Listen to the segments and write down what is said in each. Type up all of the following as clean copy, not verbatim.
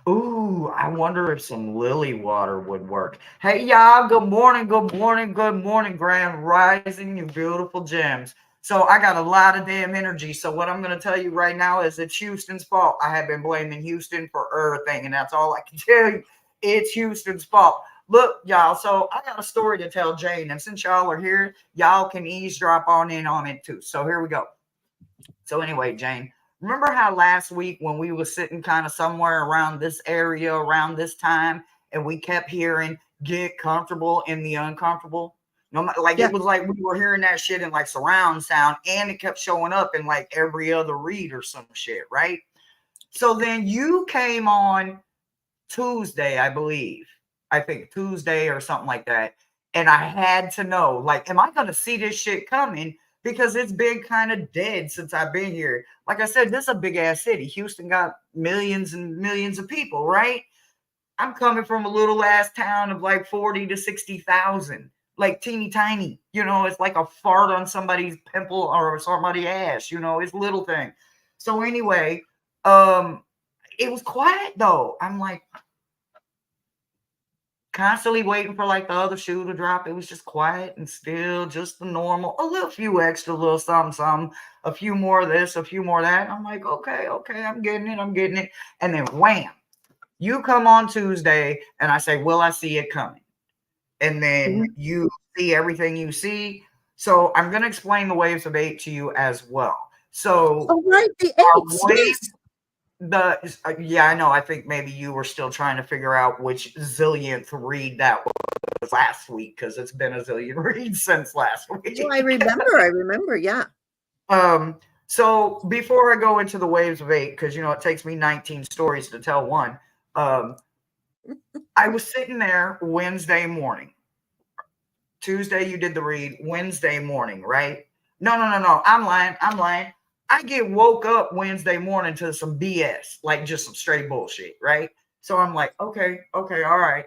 Ooh, I wonder if some lily water would work. Hey, y'all, good morning, good morning, good morning, Grand Rising, you beautiful gems. So, I got a lot of damn energy. So, what I'm going to tell you right now is it's Houston's fault. I have been blaming Houston for everything, and that's all I can tell you. It's Houston's fault. Look, y'all, so I got a story to tell Jane, and since y'all are here, y'all can eavesdrop on in on it too. So, here we go. So anyway, Jane, remember how last week when we were sitting kind of somewhere around this area, around this time, and we kept hearing "get comfortable in the uncomfortable"? No, like it Yeah. was like we were hearing that shit in like surround sound, and it kept showing up in like every other read or some shit, right? So then you came on Tuesday, I believe. I think Tuesday or something like that. And I had to know, like, am I going to see this shit coming? Because it's been kind of dead since I've been here. Like I said, this is a big ass city. Houston got millions and millions of people, right? I'm coming from a little ass town of like 40 to 60,000, like teeny tiny. It's like a fart on somebody's pimple or somebody's ass. It's little thing. So anyway, um, it was quiet though. I'm like, constantly waiting for like the other shoe to drop. It was just quiet and still, just the normal, a little few extra, little something, something, a few more of this, a few more of that. I'm like, okay, okay, I'm getting it, I'm getting it. And then wham, you come on Tuesday and I say, will I see it coming? And then Mhm. you see everything you see. So I'm going to explain the waves of eight to you as well. So Oh, right, the our eights. waves Yes. yeah, I know. I think maybe you were still trying to figure out which zillionth read that was last week because it's been a zillion reads since last Oh, I week. remember. I remember. Yeah. um, so before I go into the waves of eight, because it takes me 19 stories to tell one. Um, I was sitting there Wednesday morning. Tuesday you did the read. Wednesday morning, right? No, no, no, no. I'm lying. I'm lying. I get woke up Wednesday morning to some BS, like just some straight bullshit, right? So I'm like, okay, okay, all right.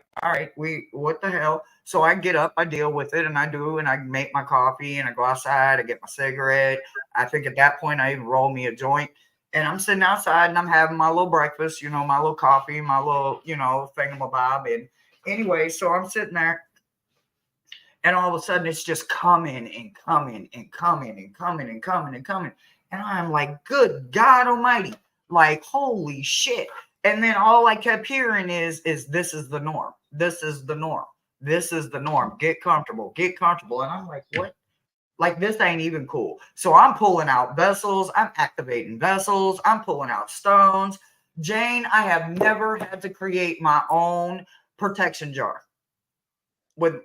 What the hell? So I get up, I deal with it, and I do, and I make my coffee, and I go outside, I get my cigarette. I think at that point I even roll me a joint, and I'm sitting outside and I'm having my little breakfast, my little coffee, my little, thingamabob. And anyway, so I'm sitting there and all of a sudden it's just coming and coming and coming and coming and coming and coming. And I'm like, good God Almighty, like holy shit. And then all I kept hearing is this is the norm. This is the norm. This is the norm. Get comfortable. Get comfortable. And I'm like, what? Like this ain't even cool. So I'm pulling out vessels. I'm activating vessels. I'm pulling out stones. Jane, I have never had to create my own protection jar with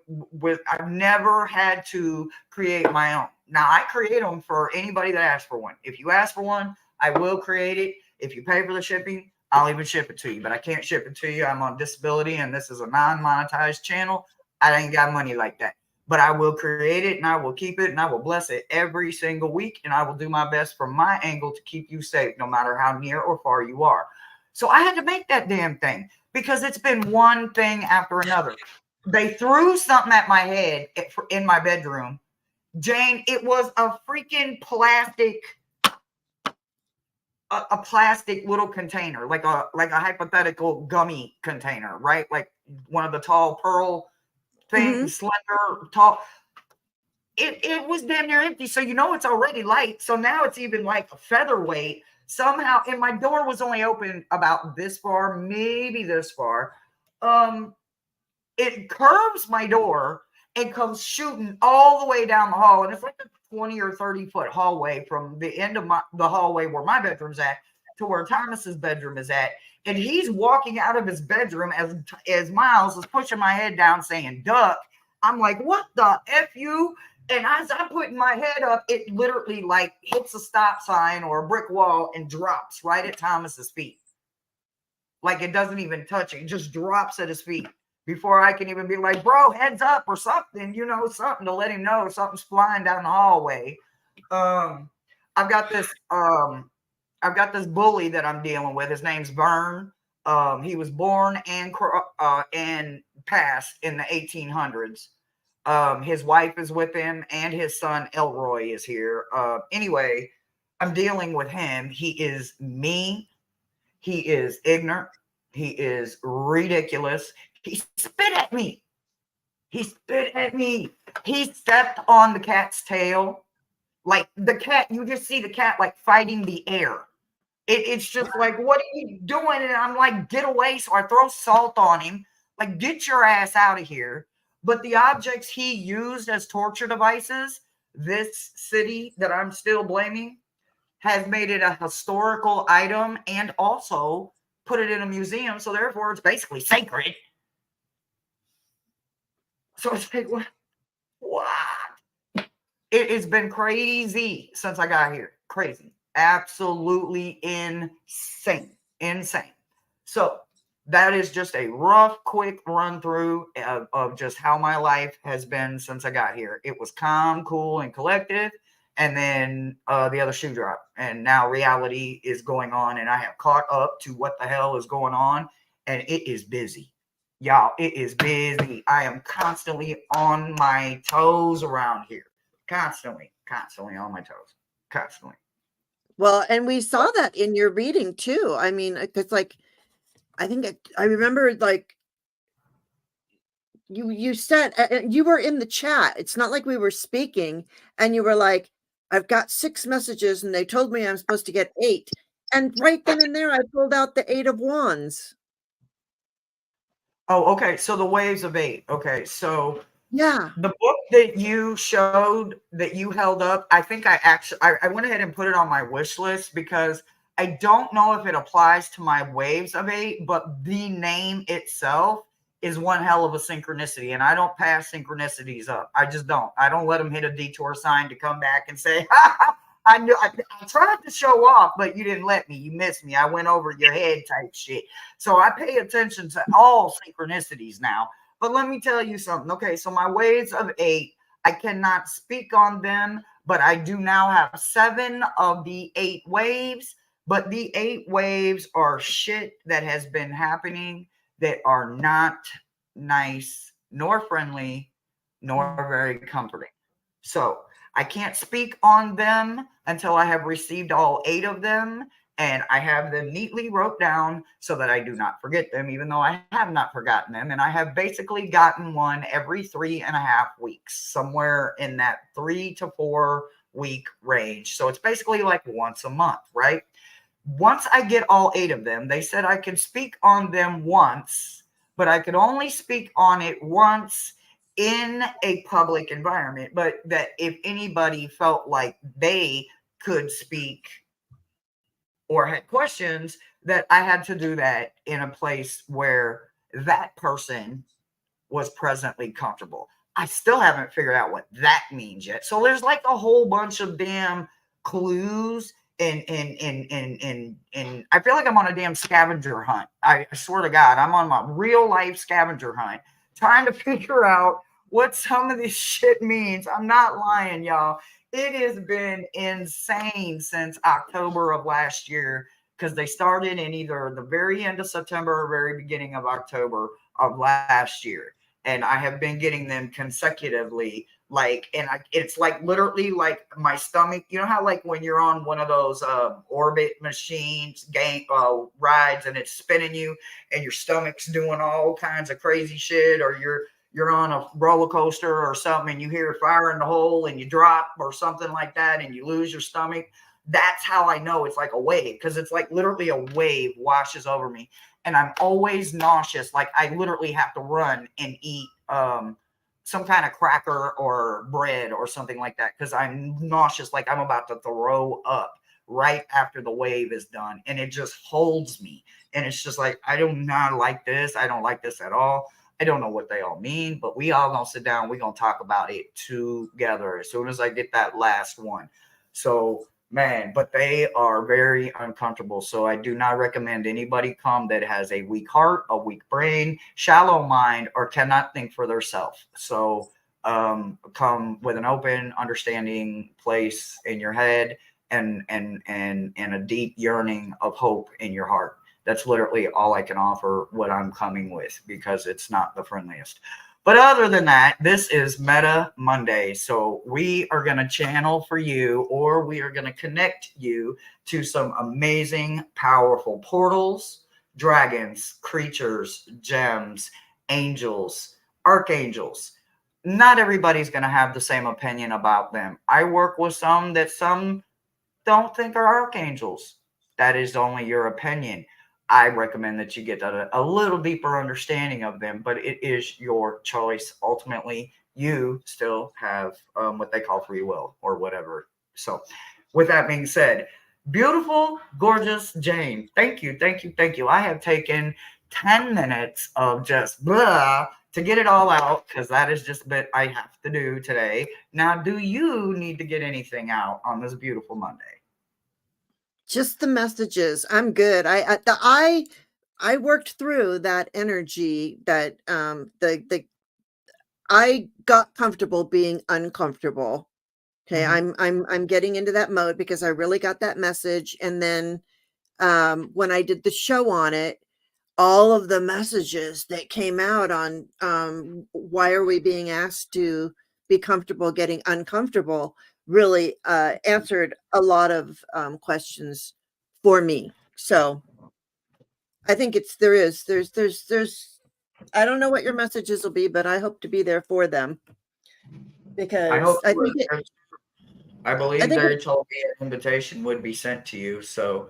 I've never had to create my own. Now I create them for anybody that asks for one. If you ask for one, I will create it. If you pay for the shipping, I'll even ship it to you. But I can't ship it to you. I'm on disability and this is a non-monetized channel. I ain't got money like that. But I will create it and I will keep it and I will bless it every single week. And I will do my best from my angle to keep you safe, no matter how near or far you are. So I had to make that damn thing because it's been one thing after another. They threw something at my head in my bedroom. Jane, it was a freaking a plastic little container, like a hypothetical gummy container, right? Like one of the tall pearl Hmm. things, slender, tall. It was damn near empty, so it's already light. So now it's even like a featherweight somehow. And my door was only open about this far, maybe this far. Um, it curves my door and comes shooting all the way down the hall. And it's like a 20 or 30-foot hallway from the end of the hallway where my bedroom's at to where Thomas's bedroom is at. And he's walking out of his bedroom as Miles is pushing my head down saying, duck. I'm like, what the F you? And as I'm putting my head up, it literally like hits a stop sign or a brick wall and drops right at Thomas's feet. Like it doesn't even touch it. It just drops at his feet before I can even be like, bro, heads up or something, something to let him know something's flying down the hallway. Um, I've got this I've got this bully that I'm dealing with. His name's Vern. He was born and passed in the 1800s. His wife is with him, and his son Elroy is here. Anyway, I'm dealing with him. He is mean. He is ignorant. He is ridiculous. He spit at me. He spit at me. He stepped on the cat's tail. Like the cat, you just see the cat like fighting the air. It's just like, what are you doing? And I'm like, get away. So I throw salt on him, like, get your ass out of here. But the objects he used as torture devices, this city that I'm still blaming, has made it a historical item and also put it in a museum. So therefore, it's basically sacred. So it's like, what? It has been crazy since I got here. Crazy. Absolutely insane. Insane. So that is just a rough, quick run through of just how my life has been since I got here. It was calm, cool, and collected. And then the other shoe dropped. And now reality is going on. And I have caught up to what the hell is going on. And it is busy. Y'all, it is busy. I am constantly on my toes around here. Constantly on my toes. Constantly. Well, and we saw that in your reading too. I mean, it's like, I remember like you said, you were in the chat. It's not like we were speaking and you were like, I've got 6 messages and they told me I'm supposed to get 8. And right then and there, I pulled out the 8 of Wands. Oh, okay. So the Waves of 8. Okay. So yeah, the book that you showed that you held up, I think I went ahead and put it on my wish list because I don't know if it applies to my Waves of 8, but the name itself is one hell of a synchronicity. And I don't pass synchronicities up. I just don't. I don't let them hit a detour sign to come back and say, I knew I tried to show off, but you didn't let me. You missed me. I went over your head type shit. So I pay attention to all synchronicities now. But let me tell you something. Okay, so my Waves of 8, I cannot speak on them, but I do now have 7 of the 8 waves. But the 8 waves are shit that has been happening that are not nice, nor friendly, nor very comforting. So I can't speak on them until I have received all 8 of them. And I have them neatly wrote down so that I do not forget them, even though I have not forgotten them. And I have basically gotten one every 3.5 weeks, somewhere in that 3 to 4 week range. So it's basically like once a month, right? Once I get all 8 of them, they said I could speak on them once, but I could only speak on it once in a public environment. But that if anybody felt like they could speak or had questions, that I had to do that in a place where that person was presently comfortable. I still haven't figured out what that means yet. So there's like a whole bunch of damn clues and I feel like I'm on a damn scavenger hunt. I swear to God, I'm on my real life scavenger hunt trying to figure out what some of this shit means. I'm not lying, y'all. It has been insane since October of last year because they started in either the very end of September or very beginning of October of last year. And I have been getting them consecutively, like, and it's like literally like my stomach. You know how like when you're on one of those orbit machines, rides, and it's spinning you, and your stomach's doing all kinds of crazy shit, or you're on a roller coaster or something and you hear fire in the hole and you drop or something like that and you lose your stomach. That's how I know it's like a wave, because it's like literally a wave washes over me and I'm always nauseous. Like I literally have to run and eat some kind of cracker or bread or something like that because I'm nauseous, like I'm about to throw up right after the wave is done. And it just holds me. And it's just like, I do not like this. I don't like this at all. I don't know what they all mean, but we all gonna sit down. We're gonna talk about it together as soon as I get that last one. So, man, but they are very uncomfortable. So I do not recommend anybody come that has a weak heart, a weak brain, shallow mind, or cannot think for themselves. So come with an open, understanding place in your head and a deep yearning of hope in your heart. That's literally all I can offer what I'm coming with because it's not the friendliest. But other than that, this is Meta Monday. So we are going to channel for you, or we are going to connect you to some amazing, powerful portals dragons, creatures, gems, angels, archangels. Not everybody's going to have the same opinion about them. I work with some that some don't think are archangels. That is only your opinion. I recommend that you get a little deeper understanding of them, but it is your choice. Ultimately, you still have what they call free will or whatever. So, with that being said, beautiful, gorgeous Jane, thank you, thank you, thank you. I have taken 10 minutes of just blah to get it all out because that is just a bit I have to do today. Now, do you need to get anything out on this beautiful Monday? Just the messages. I'm good. I worked through that energy that the I got comfortable being uncomfortable. Okay, Mhm. I'm getting into that mode because I really got that message. And then when I did the show on it, all of the messages that came out on why are we being asked to be comfortable getting uncomfortable really answered a lot of questions for me. So I think there's I don't know what your messages will be, but I hope to be there for them I hope because you would. I I believe think they told me an invitation would be sent to you. So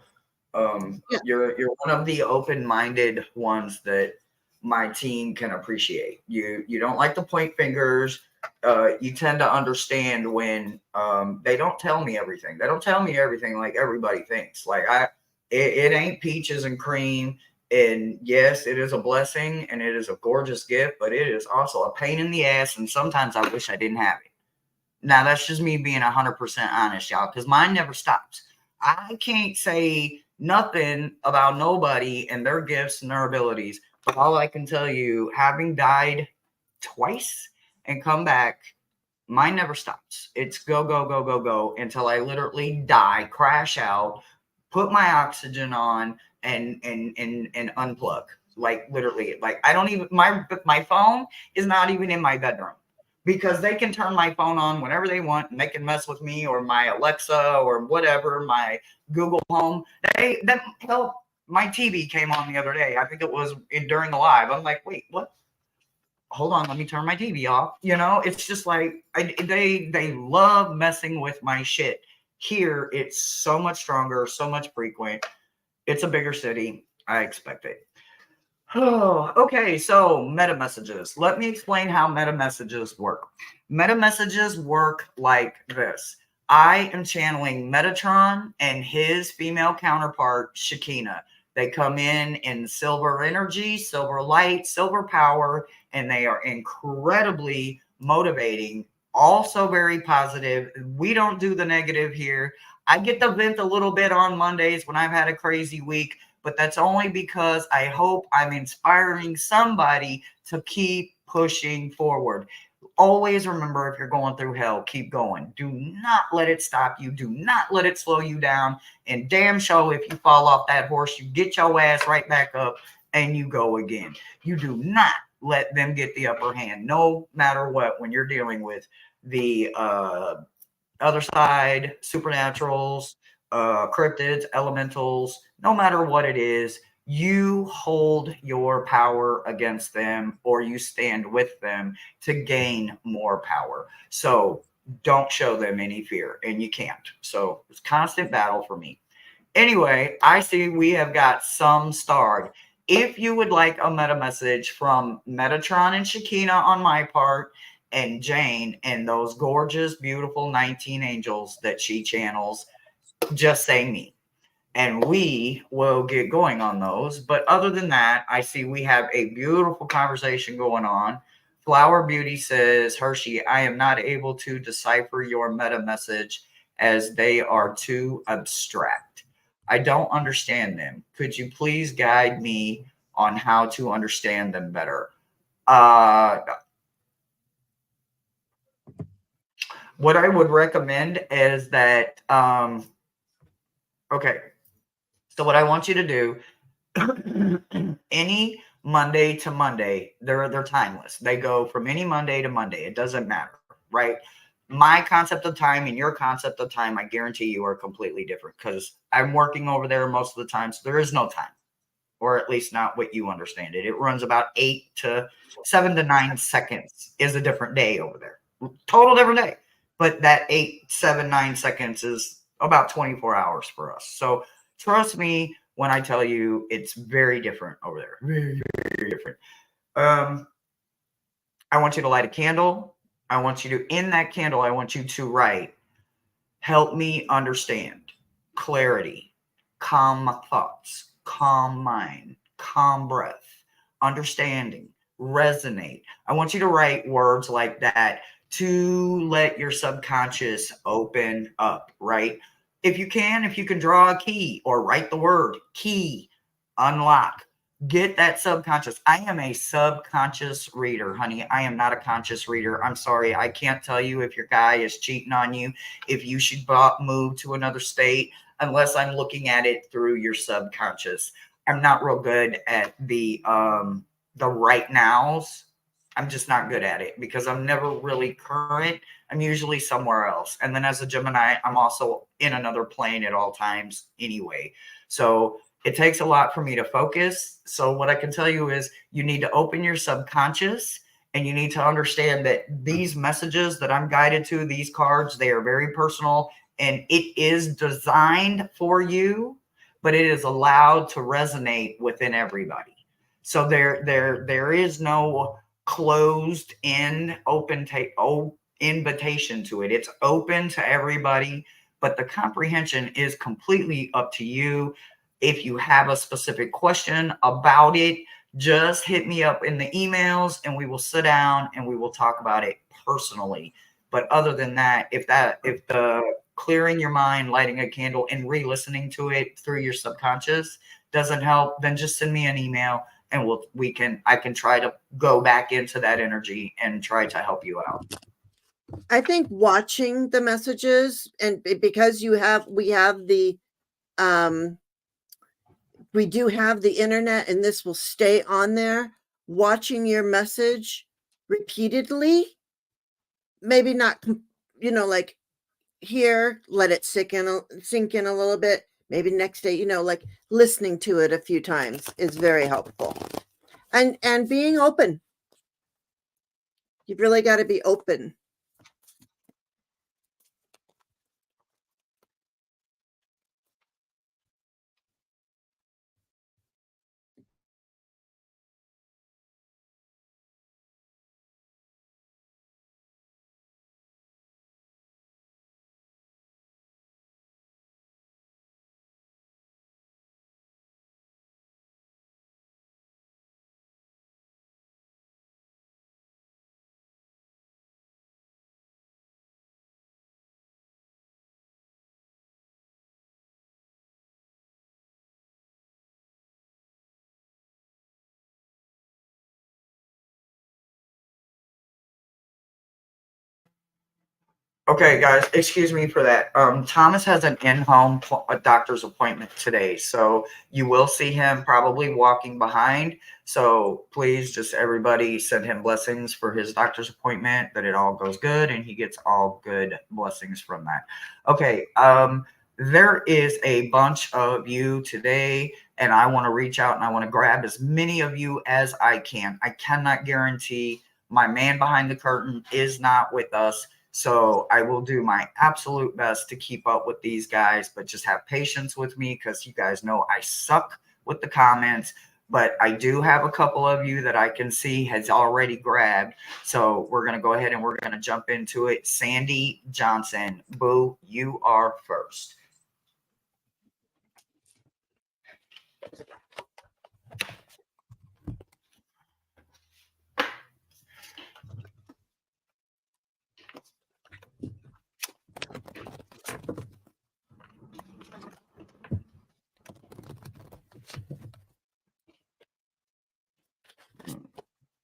yeah. you're one of the open-minded ones that my team can appreciate. You don't like to point fingers. You tend to understand when they don't tell me everything. They don't tell me everything like everybody thinks. It ain't peaches and cream. And yes, it is a blessing and it is a gorgeous gift, but it is also a pain in the ass. And sometimes I wish I didn't have it. Now, that's just me being 100% honest, y'all, because mine never stops. I can't say nothing about nobody and their gifts and their abilities, but all I can tell you, having died twice and come back, mine never stops. It's go, go, go, go, go until I literally die, crash out, put my oxygen on, and unplug. Like literally, like I don't even my phone is not even in my bedroom because they can turn my phone on whenever they want and they can mess with me or my Alexa or whatever, my Google Home. Hell, my TV came on the other day. I think it was during the live. I'm like, wait, what? Hold on, let me turn my TV off. It's just like they love messing with my shit. Here, it's so much stronger, so much frequent. It's a bigger city. I expect it. Oh, okay. So meta messages. Let me explain how meta messages work. Meta messages work like this. I am channeling Metatron and his female counterpart, Shakina. They come in silver energy, silver light, silver power, and they are incredibly motivating, also very positive. We don't do the negative here. I get to vent a little bit on Mondays when I've had a crazy week, but that's only because I hope I'm inspiring somebody to keep pushing forward. Always remember, if you're going through hell, keep going. Do not let it stop you. Do not let it slow you down. And damn sure, if you fall off that horse, you get your ass right back up and you go again. You do not let them get the upper hand, no matter what, when you're dealing with the other side, supernaturals, cryptids, elementals, no matter what it is, you hold your power against them or you stand with them to gain more power. So don't show them any fear, and you can't. So it's constant battle for me. Anyway, I see we have got some starred. If you would like a meta message from Metatron and Shakina on my part, and Jane and those gorgeous, beautiful 19 angels that she channels, just say me. And we will get going on those. But other than that, I see we have a beautiful conversation going on. Flower Beauty says, Hershey, I am not able to decipher your meta message as they are too abstract. I don't understand them. Could you please guide me on how to understand them better? Uh, what I would recommend is that, okay, so what I want you to do, any Monday to Monday, they're timeless. They go from any Monday to Monday. It doesn't matter, right? My concept of time and your concept of time, I guarantee you, are completely different because I'm working over there most of the time, so there is no time. or at least not what you understand it. It runs about 7 to 9 seconds is a different day over there. Total different day. But that 8, 7, 9 seconds is about 24 hours for us. So trust me when I tell you it's very different over there. Very, very different. I want you to light a candle. I want you to, in that candle, I want you to write, help me understand, clarity, calm thoughts, calm mind, calm breath, understanding, resonate. I want you to write words like that to let your subconscious open up, right? If you can draw a key or write the word key, unlock, get that subconscious. I am a subconscious reader, honey. I am not a conscious reader. I'm sorry. I can't tell you if your guy is cheating on you, if you should move to another state, unless I'm looking at it through your subconscious. I'm not real good at the right nows. I'm just not good at it because I'm never really current. I'm usually somewhere else. And then as a Gemini, I'm also in another plane at all times anyway. So it takes a lot for me to focus. So what I can tell you is you need to open your subconscious and you need to understand that these messages that I'm guided to, these cards, they are very personal and it is designed for you, but it is allowed to resonate within everybody. So there is no closed in invitation to it. It's open to everybody, but the comprehension is completely up to you. If you have a specific question about it, just hit me up in the emails and we will sit down and we will talk about it personally. But other than that, if the clearing your mind, lighting a candle and re-listening to it through your subconscious doesn't help, then just send me an email and I can try to go back into that energy and try to help you out. I think watching the messages, and because we do have the internet and this will stay on there, watching your message repeatedly, maybe not, like here, let it sink in a little bit. Maybe next day, like listening to it a few times is very helpful. And being open. You've really got to be open. Okay, guys, excuse me for that. Thomas has an in-home doctor's appointment today, so you will see him probably walking behind. So please, just everybody send him blessings for his doctor's appointment, that it all goes good and he gets all good blessings from that. Okay, there is a bunch of you today, and I want to reach out and I want to grab as many of you as I can. I cannot guarantee my man behind the curtain is not with us. So I will do my absolute best to keep up with these guys, but just have patience with me because you guys know I suck with the comments. But I do have a couple of you that I can see has already grabbed. So we're going to go ahead and we're going to jump into it. Sandy Johnson, Boo, you are first.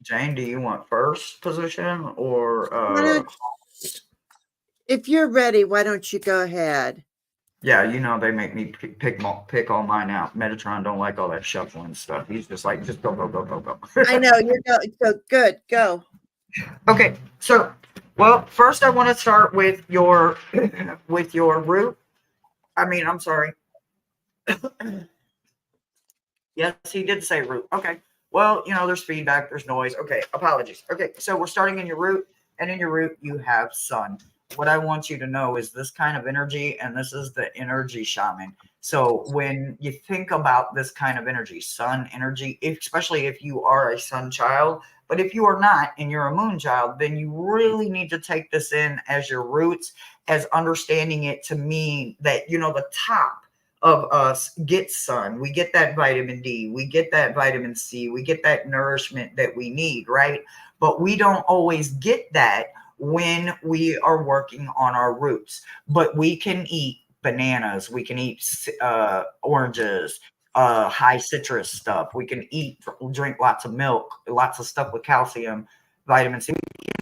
Jane, do you want first position or if you're ready, why don't you go ahead? Yeah, they make me pick all mine out. Metatron don't like all that shuffling stuff. He's just like, just go, go, go, go, go. I know, you're going. So good, go. Okay, so, well, first I want to start with your root. I'm sorry. Yes, he did say root. Okay. Well, there's feedback, there's noise. Okay, apologies. Okay, so we're starting in your root, and in your root, you have sun. What I want you to know is this kind of energy, and this is the energy shaman. So when you think about this kind of energy, sun energy, especially if you are a sun child, but if you are not and you're a moon child, then you really need to take this in as your roots, as understanding it to mean that, the top of us get sun, we get that vitamin D, we get that vitamin C, we get that nourishment that we need, right? But we don't always get that when we are working on our roots. But we can eat bananas, we can eat oranges, high citrus stuff. We can drink lots of milk, lots of stuff with calcium, vitamin C.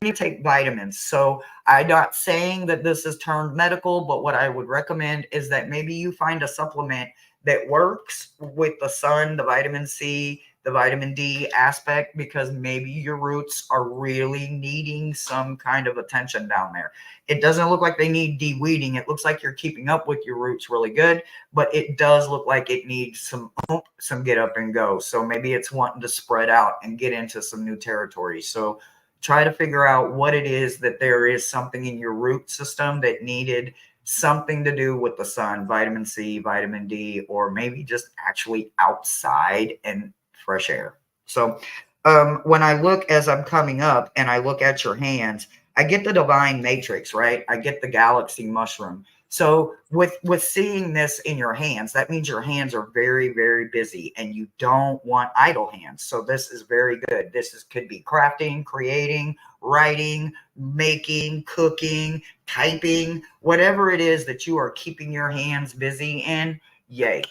You take vitamins. So I'm not saying that this is turned medical, but what I would recommend is that maybe you find a supplement that works with the sun, the vitamin C, the vitamin D aspect, because maybe your roots are really needing some kind of attention down there. It doesn't look like they need de-weeding. It looks like you're keeping up with your roots really good, but it does look like it needs some get up and go. So maybe it's wanting to spread out and get into some new territory. So try to figure out what it is, that there is something in your root system that needed something to do with the sun, vitamin C, vitamin D, or maybe just actually outside and fresh air. So when I look as I'm coming up and I look at your hands, I get the divine matrix, right? I get the galaxy mushroom. So with seeing this in your hands, that means your hands are very, very busy and you don't want idle hands. So this is very good. Could be crafting, creating, writing, making, cooking, typing, whatever it is that you are keeping your hands busy in. Yay.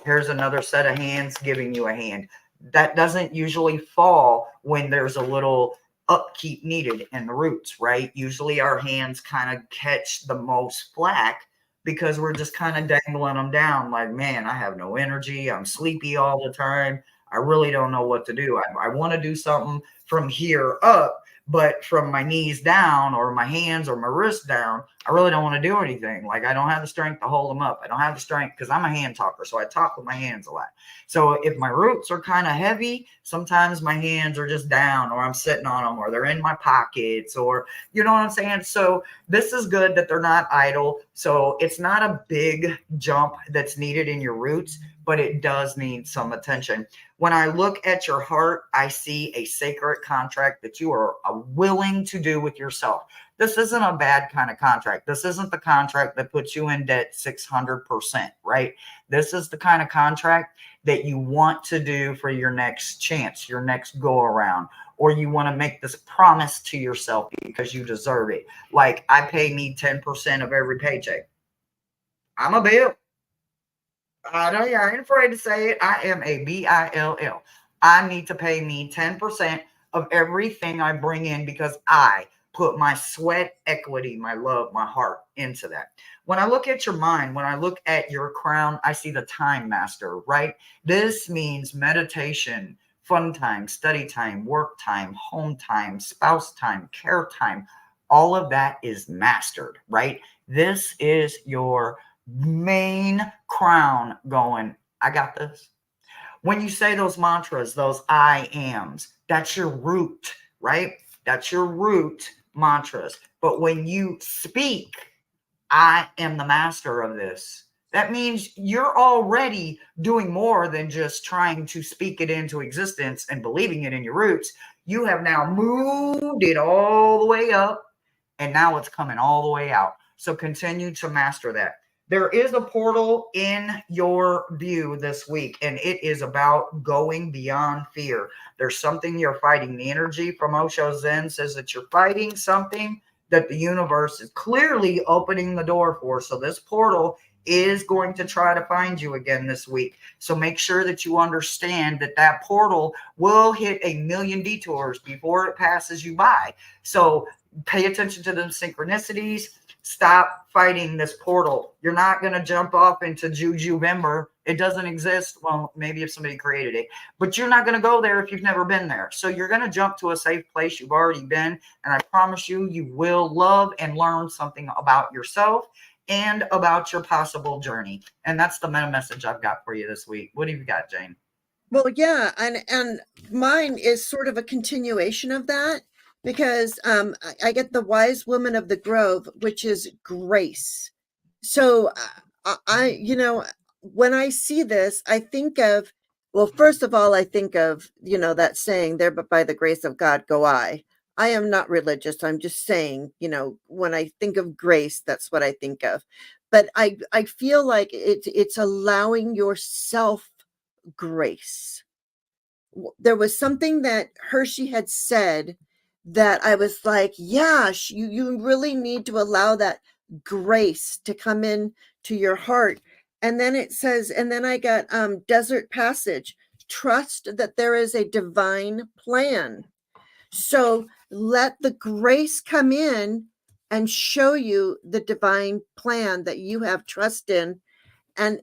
Here's another set of hands giving you a hand. That doesn't usually fall when there's a little upkeep needed in the roots, right? Usually our hands kind of catch the most flack because we're just kind of dangling them down like, man, I have no energy. I'm sleepy all the time. I really don't know what to do. I want to do something from here up, but from my knees down or my hands or my wrists down, I really don't want to do anything. Like I don't have the strength to hold them up. I don't have the strength because I'm a hand talker. So I talk with my hands a lot. So if my roots are kind of heavy, sometimes my hands are just down or I'm sitting on them or they're in my pockets or, you know what I'm saying? So this is good that they're not idle. So it's not a big jump that's needed in your roots, but it does need some attention. When I look at your heart, I see a sacred contract that you are willing to do with yourself. This isn't a bad kind of contract. This isn't the contract that puts you in debt 600%, right? This is the kind of contract that you want to do for your next chance, your next go around, or you want to make this promise to yourself because you deserve it. Like I pay me 10% of every paycheck. I'm a bill. I know you ain't afraid to say it. I am a BILL. I need to pay me 10% of everything I bring in because I put my sweat, equity, my love, my heart into that. When I look at your mind, when I look at your crown, I see the time master, right? This means meditation, fun time, study time, work time, home time, spouse time, care time. All of that is mastered, right? This is your main crown going, I got this. When you say those mantras, those I ams, that's your root, right? That's your root mantras. But when you speak, I am the master of this, that means you're already doing more than just trying to speak it into existence and believing it in your roots. You have now moved it all the way up and now it's coming all the way out. So continue to master that. There is a portal in your view this week, and it is about going beyond fear. There's something you're fighting. The energy from Osho Zen says that you're fighting something that the universe is clearly opening the door for. So this portal is going to try to find you again this week. So make sure that you understand that that portal will hit a million detours before it passes you by. So pay attention to the synchronicities. Stop fighting this portal. You're not going to jump off into Jujuvember. It doesn't exist. Well, maybe if somebody created it, but you're not going to go there if you've never been there. So you're going to jump to a safe place you've already been. And I promise you, you will love and learn something about yourself and about your possible journey. And that's the meta message I've got for you this week. What have you got, Jane? Well, yeah, and mine is sort of a continuation of that because I get the wise woman of the grove, which is grace. So when I see this, I think of, well, first of all, I think of, that saying there, but by the grace of God go I. I am not religious. I'm just saying, when I think of grace, that's what I think of. But I feel like it's allowing yourself grace. There was something that Hershey had said that I was like, yeah, you really need to allow that grace to come in to your heart. And then it says, and then I got Desert Passage, trust that there is a divine plan. So let the grace come in and show you the divine plan that you have trust in. And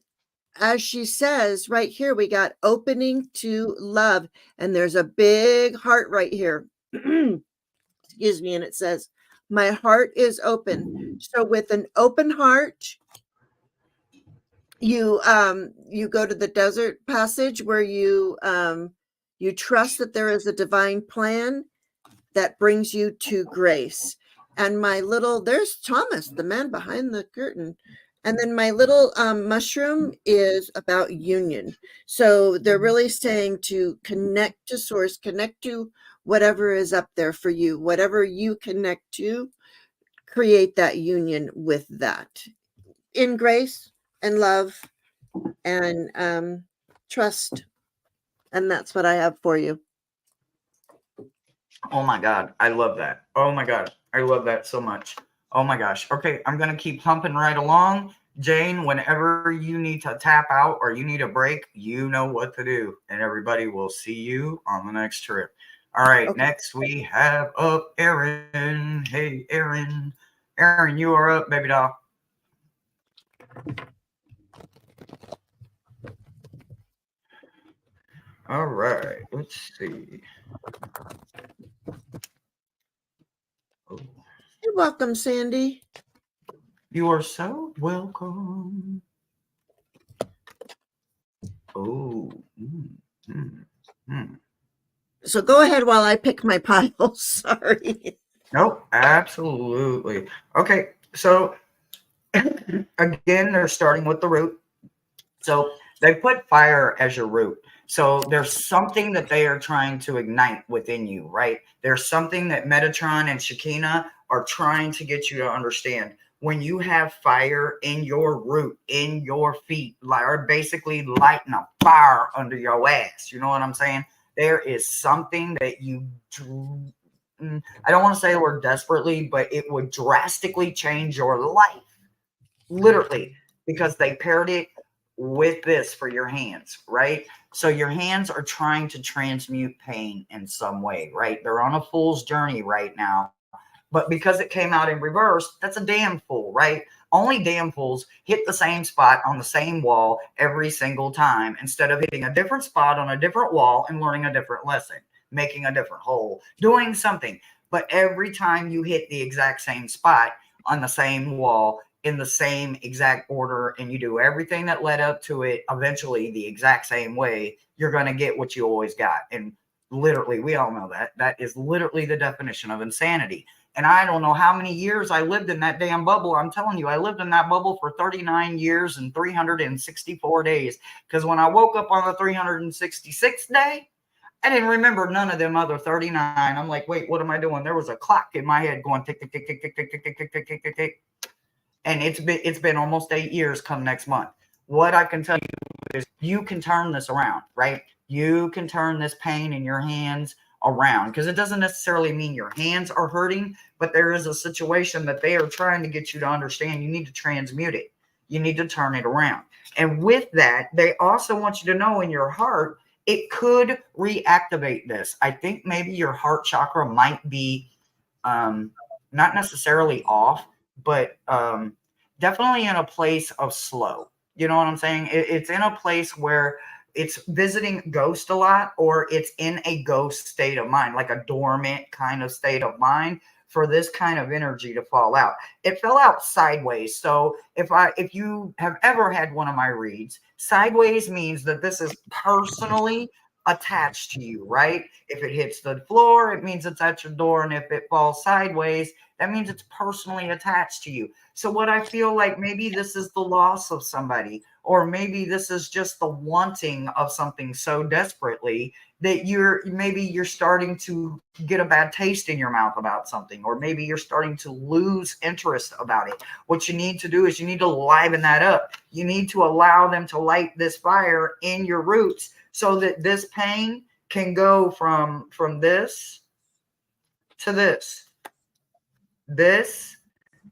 as she says right here, we got opening to love, and there's a big heart right here. Excuse me. And it says, my heart is open. So with an open heart, you go to the Desert Passage where you trust that there is a divine plan that brings you to grace. And there's Thomas, the man behind the curtain. And then my little mushroom is about union. So they're really saying to connect to source, connect to whatever is up there for you, whatever you connect to, create that union with that in grace and love and trust. And that's what I have for you. Oh my God. I love that. Oh my God. I love that so much. Oh my gosh. Okay. I'm going to keep humping right along. Jane, whenever you need to tap out or you need a break, you know what to do. And everybody will see you on the next trip. All right. Okay. Next we have up Erin. Hey, Erin. Erin, you are up, baby doll. All right. Let's see. Oh. You're welcome, Sandy. You are so welcome. Oh. So go ahead while I pick my pile. Sorry. Nope, absolutely. Okay, so again, they're starting with the root. So they put fire as your root. So there's something that they are trying to ignite within you, right? There's something that Metatron and Shekinah are trying to get you to understand. When you have fire in your root, in your feet, are basically lighting a fire under your ass. You know what I'm saying? There is something that you I don't want to say the word desperately, but it would drastically change your life. Literally, because they paired it with this for your hands, right? So your hands are trying to transmute pain in some way, right? They're on a fool's journey right now. But because it came out in reverse, that's a damn fool, right? Only damn fools hit the same spot on the same wall every single time instead of hitting a different spot on a different wall and learning a different lesson, making a different hole, doing something. But every time you hit the exact same spot on the same wall in the same exact order and you do everything that led up to it eventually the exact same way, you're going to get what you always got. And literally, we all know that. That is literally the definition of insanity. And I don't know how many years I lived in that damn bubble. I'm telling you, I lived in that bubble for 39 years and 364 days. Because when I woke up on the 366th day, I didn't remember none of them other 39. I'm like, wait, what am I doing? There was a clock in my head going tick, tick, tick, tick, tick, tick, tick, tick, tick, tick, tick, tick, tick. And it's been almost 8 years come next month. What I can tell you is you can turn this around, right? You can turn this pain in your hands around, because it doesn't necessarily mean your hands are hurting, but there is a situation that they are trying to get you to understand. You need to transmute it. You need to turn it around. And with that, they also want you to know in your heart, it could reactivate this. I think maybe your heart chakra might be not necessarily off, but definitely in a place of slow. You know what I'm saying? It's in a place where it's visiting ghost a lot, or it's in a ghost state of mind, like a dormant kind of state of mind for this kind of energy to fall out. It fell out sideways. So if you have ever had one of my reads, sideways means that this is personally attached to you, right? If it hits the floor, it means it's at your door. And if it falls sideways, that means it's personally attached to you. So what I feel like, maybe this is the loss of somebody, or maybe this is just the wanting of something so desperately that you're starting to get a bad taste in your mouth about something, or maybe you're starting to lose interest about it. What you need to do is you need to liven that up. You need to allow them to light this fire in your roots, so that this pain can go from this to this. This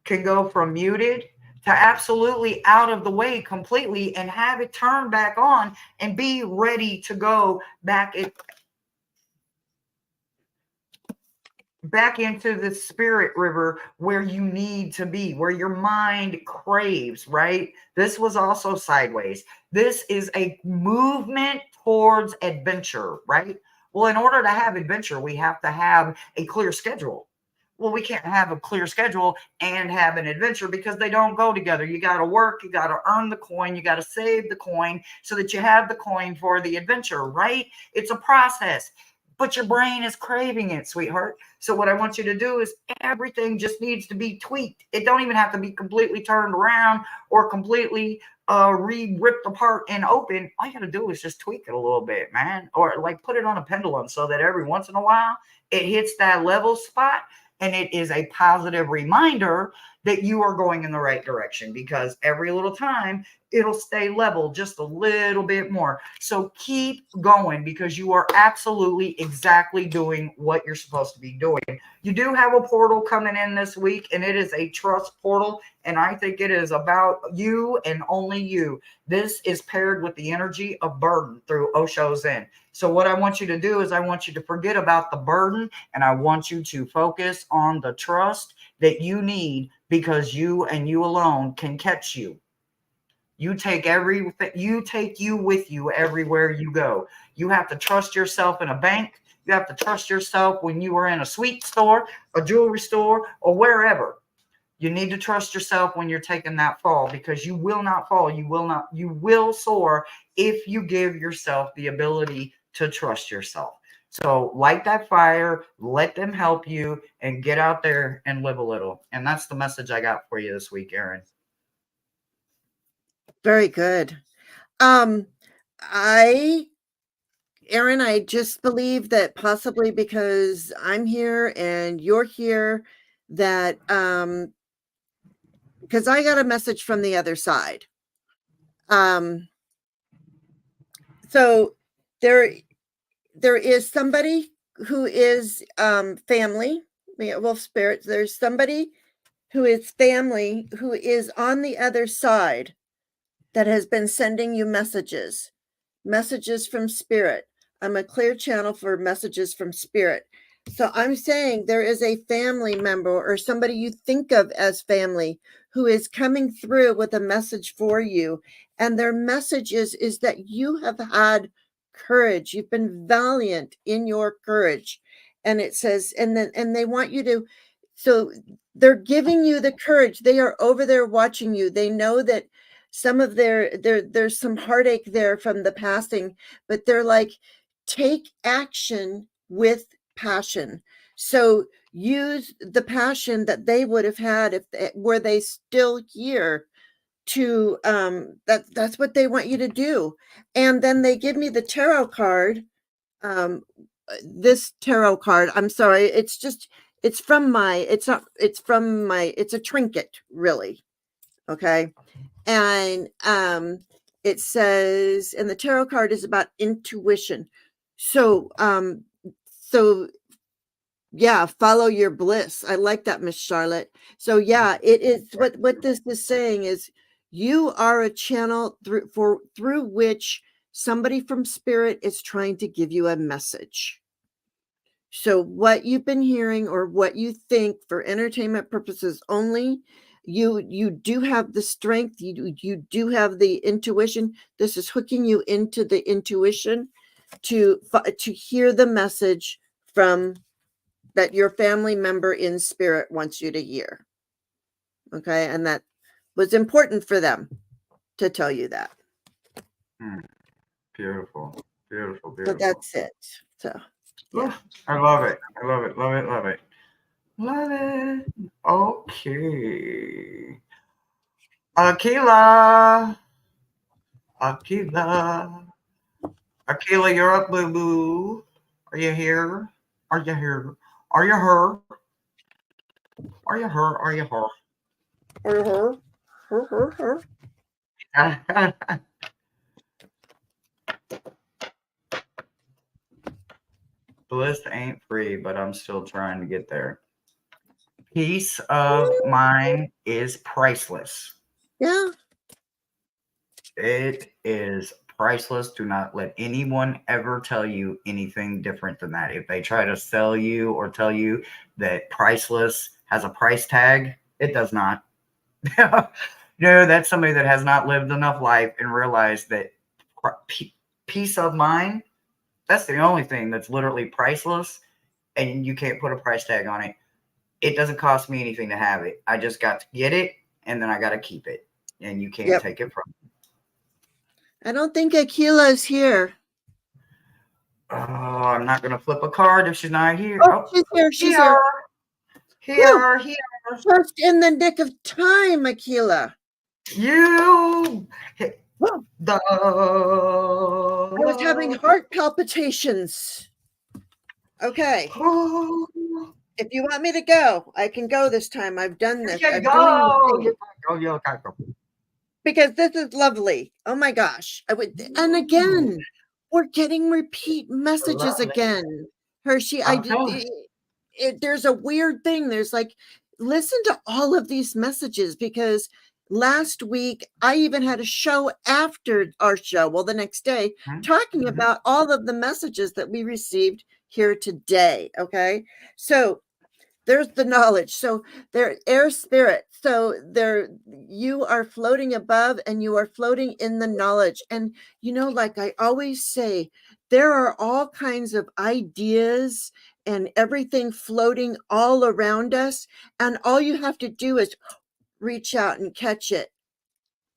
can go from muted to absolutely out of the way completely, and have it turn back on and be ready to go back into the spirit river where you need to be, where your mind craves, right? This was also sideways. This is a movement towards adventure, right? Well, in order to have adventure, we have to have a clear schedule. Well, we can't have a clear schedule and have an adventure, because they don't go together. You got to work, you got to earn the coin, you got to save the coin so that you have the coin for the adventure, right? It's a process, but your brain is craving it, sweetheart. So what I want you to do is, everything just needs to be tweaked. It don't even have to be completely turned around or completely ripped apart and open. All you got to do is just tweak it a little bit, man, or like put it on a pendulum, so that every once in a while it hits that level spot, and it is a positive reminder that you are going in the right direction, because every little time it'll stay level just a little bit more. So keep going, because you are absolutely exactly doing what you're supposed to be doing. You do have a portal coming in this week, and it is a trust portal. And I think it is about you and only you. This is paired with the energy of burden through Osho Zen. So what I want you to do is, I want you to forget about the burden, and I want you to focus on the trust that you need, because you and you alone can catch you. You take you with you everywhere you go. You have to trust yourself in a bank. You have to trust yourself when you are in a sweet store, a jewelry store, or wherever. You need to trust yourself when you're taking that fall, because you will not fall. You will soar if you give yourself the ability to trust yourself. So light that fire, let them help you, and get out there and live a little. And that's the message I got for you this week, Erin. Very good. Erin, I just believe that possibly because I'm here and you're here, that because I got a message from the other side. So there is somebody who is family, well, spirits. There's somebody who is family, who is on the other side, that has been sending you messages from spirit. I'm a clear channel for messages from spirit. So I'm saying there is a family member, or somebody you think of as family, who is coming through with a message for you. And their message is that you have had courage. You've been valiant in your courage. And it says, and they want you to, so they're giving you the courage. They are over there watching you. They know that some of there's some heartache there from the passing, but they're like, take action with passion. So use the passion that they would have had were they still here, to that's what they want you to do. And then they give me the tarot card. This tarot card, I'm sorry, it's a trinket, really. Okay. And it says, and the tarot card is about intuition. So yeah, follow your bliss. I like that, Miss Charlotte. So yeah, it is what this is saying is, you are a channel through which somebody from spirit is trying to give you a message. So what you've been hearing, or what you think for entertainment purposes only, you do have the strength, you do have the intuition. This is hooking you into the intuition to hear the message from that your family member in spirit wants you to hear. Okay. And that was important for them to tell you that. Beautiful, beautiful, So beautiful. that's it. So, yeah. I love it. I love it. Love it. Love it. Love it. Okay. Akila. Akila. Akila, you're up, boo boo. Are you here? Are you here? Are you her? Are you her? Are you her? Her. Bliss ain't free, but I'm still trying to get there. Peace of mind is priceless. Yeah. It is priceless. Do not let anyone ever tell you anything different than that. If they try to sell you or tell you that priceless has a price tag, it does not. No, that's somebody that has not lived enough life and realized that peace of mind, that's the only thing that's literally priceless, and you can't put a price tag on it. It doesn't cost me anything to have it. I just got to get it, and then I got to keep it, and you can't take it from me. I don't think Akila's here. Oh, I'm not going to flip a card if she's not here. Oh, she's here. She's here. Here. Just in the nick of time, Akila. You. I was having heart palpitations. Okay. If you want me to go, I can go this time. I've done this. I'm doing because this is lovely. Oh my gosh. And again, we're getting repeat messages again. Hershey, there's a weird thing. There's like, listen to all of these messages, because last week I even had a show after our show, well, the next day, talking about all of the messages that we received here today. Okay. So there's the knowledge. So there, air spirit. So there, you are floating above and you are floating in the knowledge. And, like I always say, there are all kinds of ideas and everything floating all around us. And all you have to do is reach out and catch it,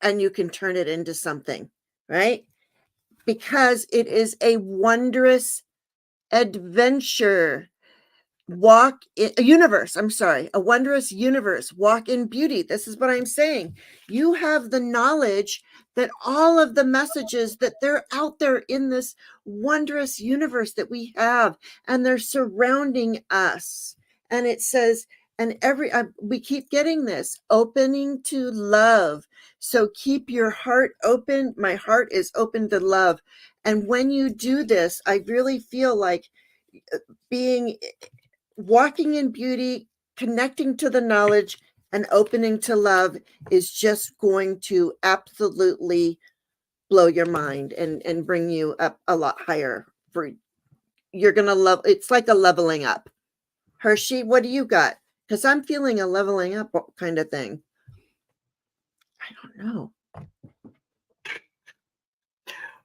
and you can turn it into something, right? Because it is a wondrous adventure. Walk in a universe. I'm sorry, a wondrous universe. Walk in beauty. This is what I'm saying. You have the knowledge that all of the messages that they're out there in this wondrous universe that we have, and they're surrounding us. And it says, and we keep getting this opening to love. So keep your heart open. My heart is open to love. And when you do this, I really feel like walking in beauty, connecting to the knowledge, and opening to love is just going to absolutely blow your mind and bring you up a lot higher. You're going to love, it's like a leveling up. Hershey, what do you got? Because I'm feeling a leveling up kind of thing. I don't know.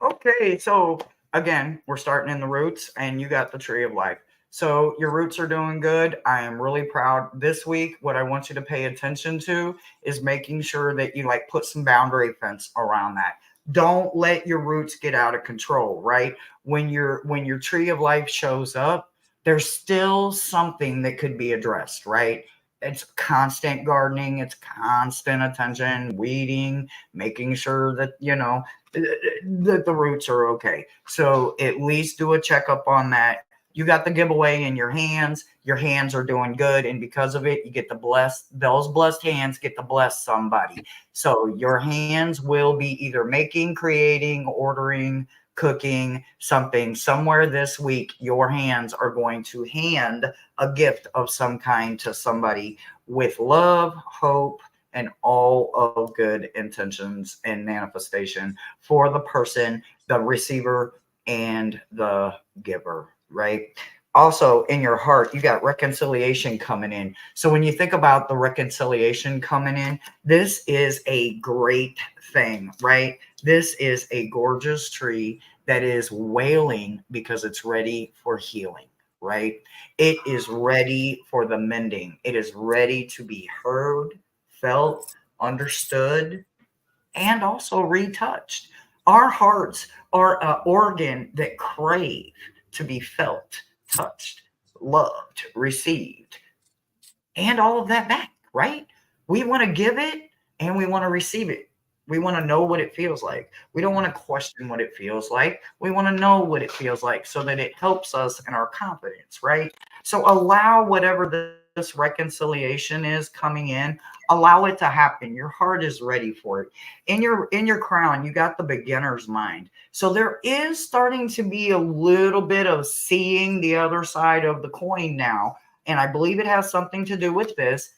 Okay, so again, we're starting in the roots, and you got the tree of life. So your roots are doing good. I am really proud. This week, what I want you to pay attention to is making sure that you put some boundary fence around that. Don't let your roots get out of control, right? When your tree of life shows up, there's still something that could be addressed, right? It's constant gardening, it's constant attention, weeding, making sure that, that the roots are okay. So at least do a checkup on that. You got the giveaway in your hands. Your hands are doing good. And because of it, you get those blessed hands get to bless somebody. So your hands will be either making, creating, ordering, cooking something somewhere this week. Your hands are going to hand a gift of some kind to somebody with love, hope, and all of good intentions and manifestation for the person, the receiver, and the giver. Right? Also, in your heart, you got reconciliation coming in. So when you think about the reconciliation coming in, this is a great thing, right? This is a gorgeous tree that is wailing because it's ready for healing, right? It is ready for the mending. It is ready to be heard, felt, understood, and also retouched. Our hearts are an organ that crave to be felt, touched, loved, received, and all of that back, right? We want to give it and we want to receive it. We want to know what it feels like. We don't want to question what it feels like. We want to know what it feels like so that it helps us in our confidence, right? So allow whatever this reconciliation is coming in, allow it to happen. Your heart is ready for it. In your crown, you got the beginner's mind. So there is starting to be a little bit of seeing the other side of the coin now, and I believe it has something to do with this.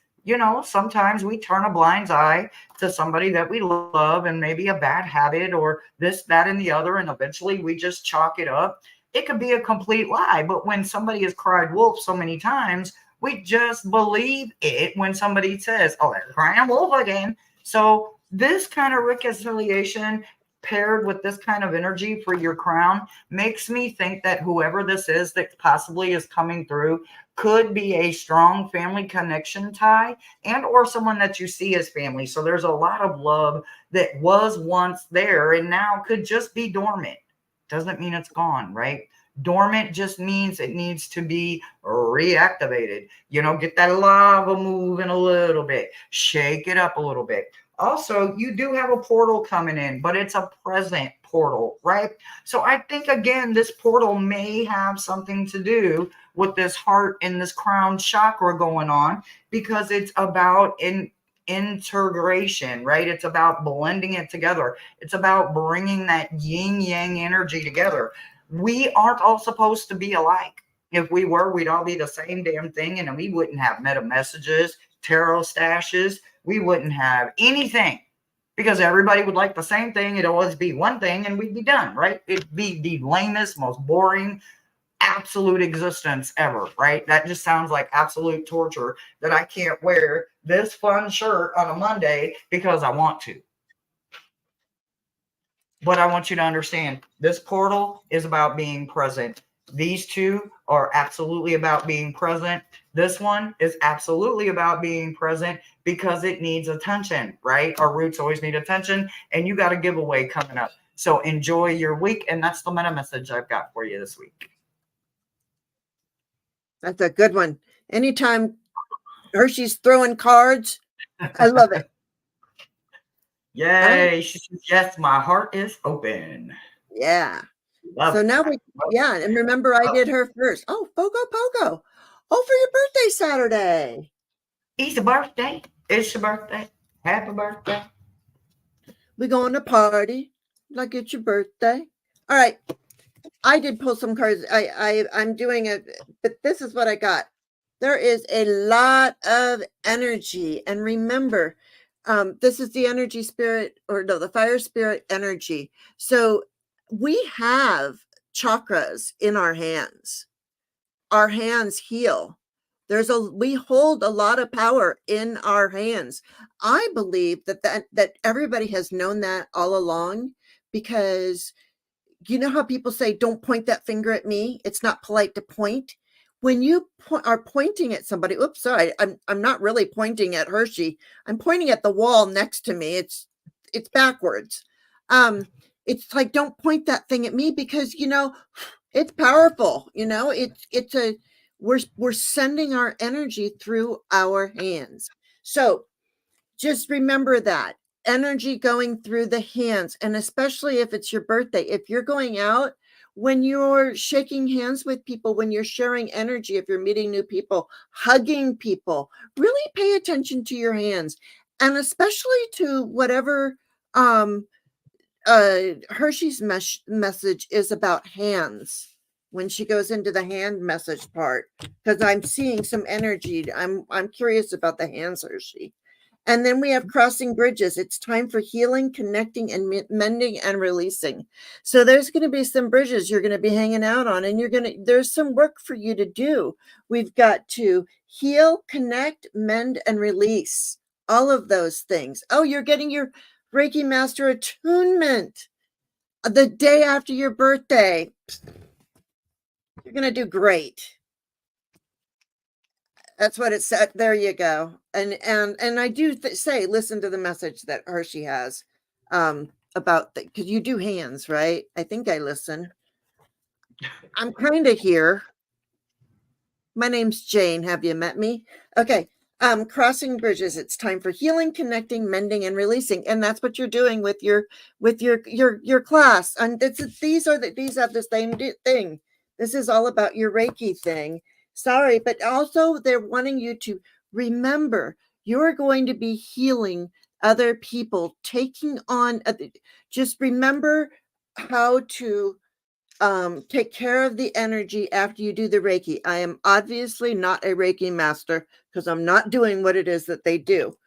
Sometimes we turn a blind eye to somebody that we love and maybe a bad habit or this, that, and the other, and eventually we just chalk it up. It could be a complete lie, but when somebody has cried wolf so many times, we just believe it when somebody says, oh, they're crying wolf again. So this kind of reconciliation paired with this kind of energy for your crown makes me think that whoever this is that possibly is coming through could be a strong family connection tie and or someone that you see as family. So there's a lot of love that was once there and now could just be dormant. Doesn't mean it's gone, right? Dormant just means it needs to be reactivated. Get that lava moving a little bit, shake it up a little bit. Also, you do have a portal coming in, but it's a present portal, right? So I think, again, this portal may have something to do with this heart and this crown chakra going on because it's about integration, right? It's about blending it together. It's about bringing that yin yang energy together. We aren't all supposed to be alike. If we were, we'd all be the same damn thing, and we wouldn't have meta messages, tarot stashes. We wouldn't have anything because everybody would like the same thing. It'd always be one thing and we'd be done, right? It'd be the lamest, most boring, absolute existence ever, right? That just sounds like absolute torture that I can't wear this fun shirt on a Monday because I want to. But I want you to understand this portal is about being present. These two are absolutely about being present. This one is absolutely about being present because it needs attention, right? Our roots always need attention, and you got a giveaway coming up. So enjoy your week, and that's the meta message I've got for you this week. That's a good one. Anytime Hershey's throwing cards, I love it. Yay. She says, yes, my heart is open. Yeah. Love so now it. and remember I did her first. Oh, Pogo. Oh, for your birthday Saturday. It's a birthday. It's a birthday. Happy birthday. We going to party like it's your birthday. All right. I did pull some cards. I'm doing it, but this is what I got. There is a lot of energy. And remember, this is the energy spirit, or no, the fire spirit energy. So we have chakras in our hands. Our hands heal. We hold a lot of power in our hands. I believe that everybody has known that all along, because you know how people say, don't point that finger at me. It's not polite to point. When you are pointing at somebody, oops, sorry, I'm not really pointing at Hershey. I'm pointing at the wall next to me. It's backwards. It's like, don't point that thing at me because, it's powerful. We're sending our energy through our hands. So just remember that energy going through the hands, and especially if it's your birthday, if you're going out, when you're shaking hands with people, when you're sharing energy, if you're meeting new people, hugging people, really pay attention to your hands, and especially to whatever Hershey's message is about hands. When she goes into the hand message part, because I'm seeing some energy. I'm curious about the hands, Hershey. And then we have crossing bridges. It's time for healing, connecting, and mending and releasing. So there's going to be some bridges you're going to be hanging out on, and there's some work for you to do. We've got to heal, connect, mend, and release. All of those things. Oh, you're getting your Reiki Master attunement the day after your birthday. You're going to do great. That's what it said. There you go. And I do say, listen to the message that Hershey has about the, because you do hands, right? I think I listen. I'm kind of here. My name's Jane. Have you met me? Okay. Crossing bridges. It's time for healing, connecting, mending, and releasing. And that's what you're doing with your class. And these have the same thing. This is all about your Reiki thing. Sorry, but also they're wanting you to remember you're going to be healing other people, taking on. Just remember how to take care of the energy after you do the Reiki. I am obviously not a Reiki master because I'm not doing what it is that they do.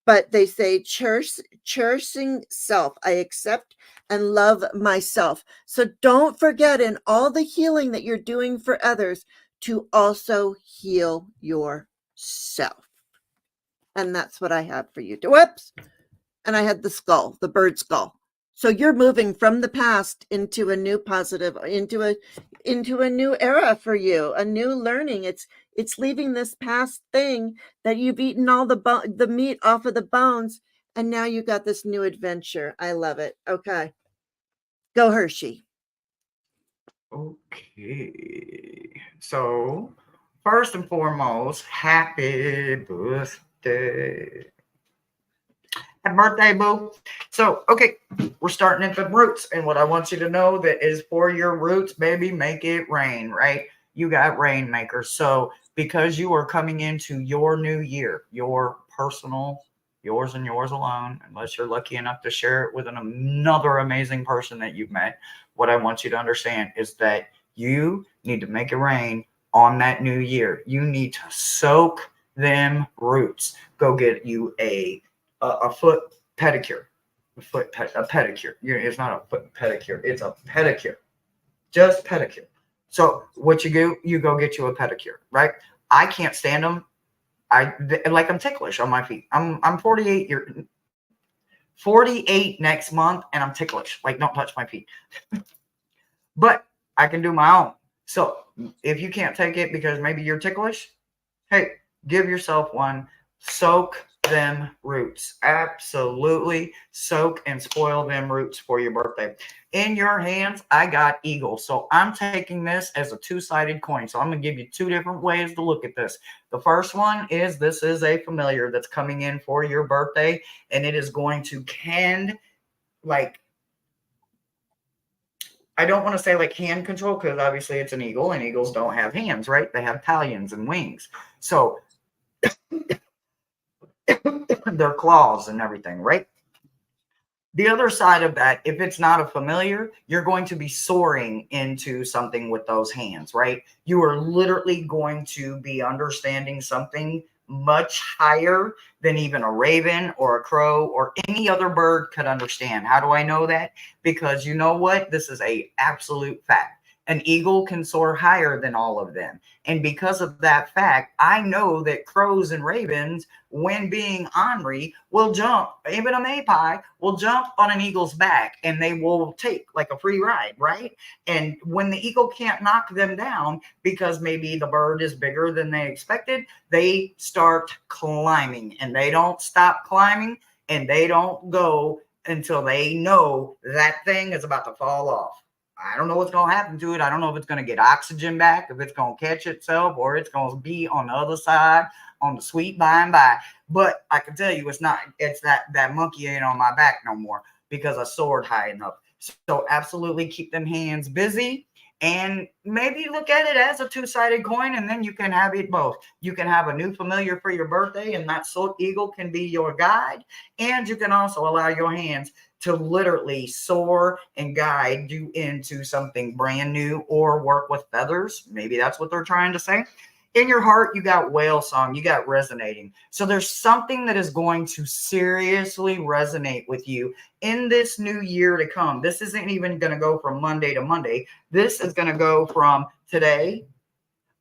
But they say cherishing self. I accept and love myself. So don't forget in all the healing that you're doing for others to also heal yourself. And that's what I have for you. Whoops. And I had the skull, the bird skull. So you're moving from the past into a new positive, into a new era for you, a new learning. It's leaving this past thing that you've eaten all the meat off of the bones, and now you got this new adventure. I love it. Okay, go Hershey. Okay. So, first and foremost, happy birthday. Happy birthday, boo. So, okay, we're starting at the roots. And what I want you to know that is for your roots, baby, make it rain, right? You got rainmakers. So, because you are coming into your new year, your personal, yours and yours alone, unless you're lucky enough to share it with another amazing person that you've met, what I want you to understand is that you need to make it rain on that new year. You need to soak them roots. Go get you a foot pedicure, a pedicure. It's not a foot pedicure. It's a pedicure, just pedicure. So what you do, you go get you a pedicure, right? I can't stand them. I'm ticklish on my feet. I'm 48 next month, and I'm ticklish. Like, don't touch my feet. But I can do my own. So if you can't take it because maybe you're ticklish, hey, give yourself one. Soak them roots. Absolutely soak and spoil them roots for your birthday. In your hands, I got eagle. So I'm taking this as a two-sided coin. So I'm going to give you two different ways to look at this. The first one is this is a familiar that's coming in for your birthday, and it is going to I don't want to say like hand control because obviously it's an eagle and eagles don't have hands, right? They have talons and wings. So their claws and everything, right? The other side of that, if it's not a familiar, you're going to be soaring into something with those hands, right? You are literally going to be understanding something much higher than even a raven or a crow or any other bird could understand. How do I know that? Because you know what? This is a absolute fact. An eagle can soar higher than all of them. And because of that fact, I know that crows and ravens, when being ornery, will jump, even a magpie will jump on an eagle's back and they will take like a free ride, right? And when the eagle can't knock them down because maybe the bird is bigger than they expected, they start climbing and they don't stop climbing and they don't go until they know that thing is about to fall off. I don't know what's going to happen to it. I don't know if it's going to get oxygen back, if it's going to catch itself, or it's going to be on the other side on the sweet by and by. But I can tell you it's that monkey ain't on my back no more because I soared high enough. So absolutely keep them hands busy and maybe look at it as a two-sided coin, and then you can have it both. You can have a new familiar for your birthday, and that silk eagle can be your guide, and you can also allow your hands to literally soar and guide you into something brand new or work with feathers. Maybe that's what they're trying to say. In your heart, you got whale song, you got resonating. So there's something that is going to seriously resonate with you in this new year to come. This isn't even going to go from Monday to Monday. This is going to go from today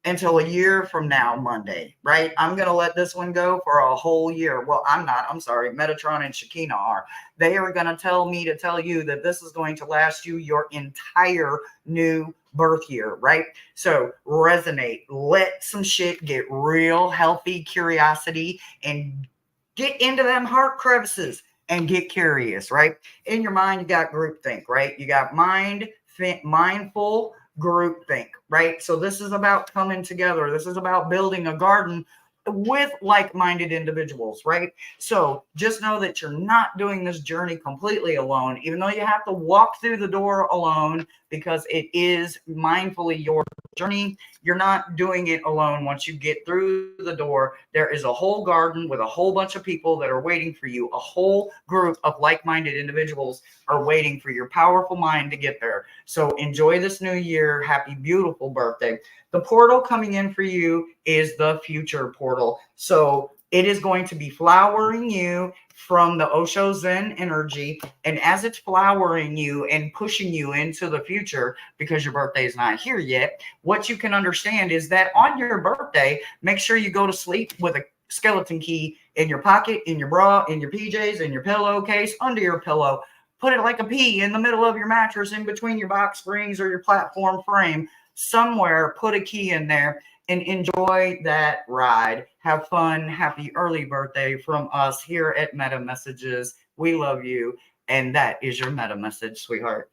until a year from now, Monday, right? I'm going to let this one go for a whole year. Well, I'm not. I'm sorry. Metatron and Shekinah are. They are going to tell me to tell you that this is going to last you your entire new birth year, right? So resonate, let some shit get real healthy curiosity and get into them heart crevices and get curious, right? In your mind, you got groupthink, right? You got mindful groupthink, right? So this is about coming together. This is about building a garden with like-minded individuals, right? So just know that you're not doing this journey completely alone, even though you have to walk through the door alone because it is mindfully your journey. You're not doing it alone. Once you get through the door, there is a whole garden with a whole bunch of people that are waiting for you. A whole group of like-minded individuals are waiting for your powerful mind to get there. So enjoy this new year. Happy, beautiful birthday. The portal coming in for you is the future portal. So it is going to be flowering you from the Osho Zen energy. And as it's flowering you and pushing you into the future, because your birthday is not here yet, what you can understand is that on your birthday, make sure you go to sleep with a skeleton key in your pocket, in your bra, in your PJs, in your pillowcase, under your pillow. Put it like a pea in the middle of your mattress, in between your box springs or your platform frame. Somewhere, put a key in there and enjoy that ride. Have fun. Happy early birthday from us here at Meta Messages. We love you. And that is your meta message, sweetheart.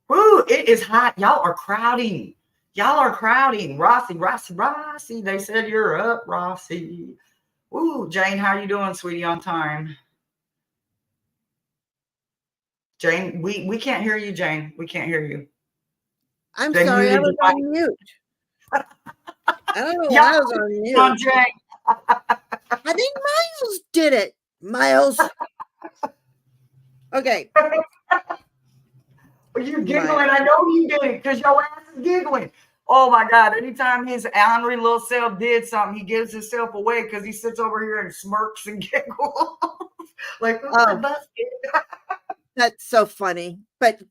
Woo, it is hot. Y'all are crowding. Y'all are crowding. Rossi. They said you're up, Rossi. Woo, Jane, how you doing, sweetie, on time? Jane, we can't hear you, Jane. We can't hear you. I'm Then sorry, I you was on mute. I don't know why I was on mute. on Jane. I think Miles did it. Miles. Okay. You're giggling. I know you did it because your ass is giggling. Oh my God. Anytime his angry little self did something, he gives himself away because he sits over here and smirks and giggles. Like, that's so funny. But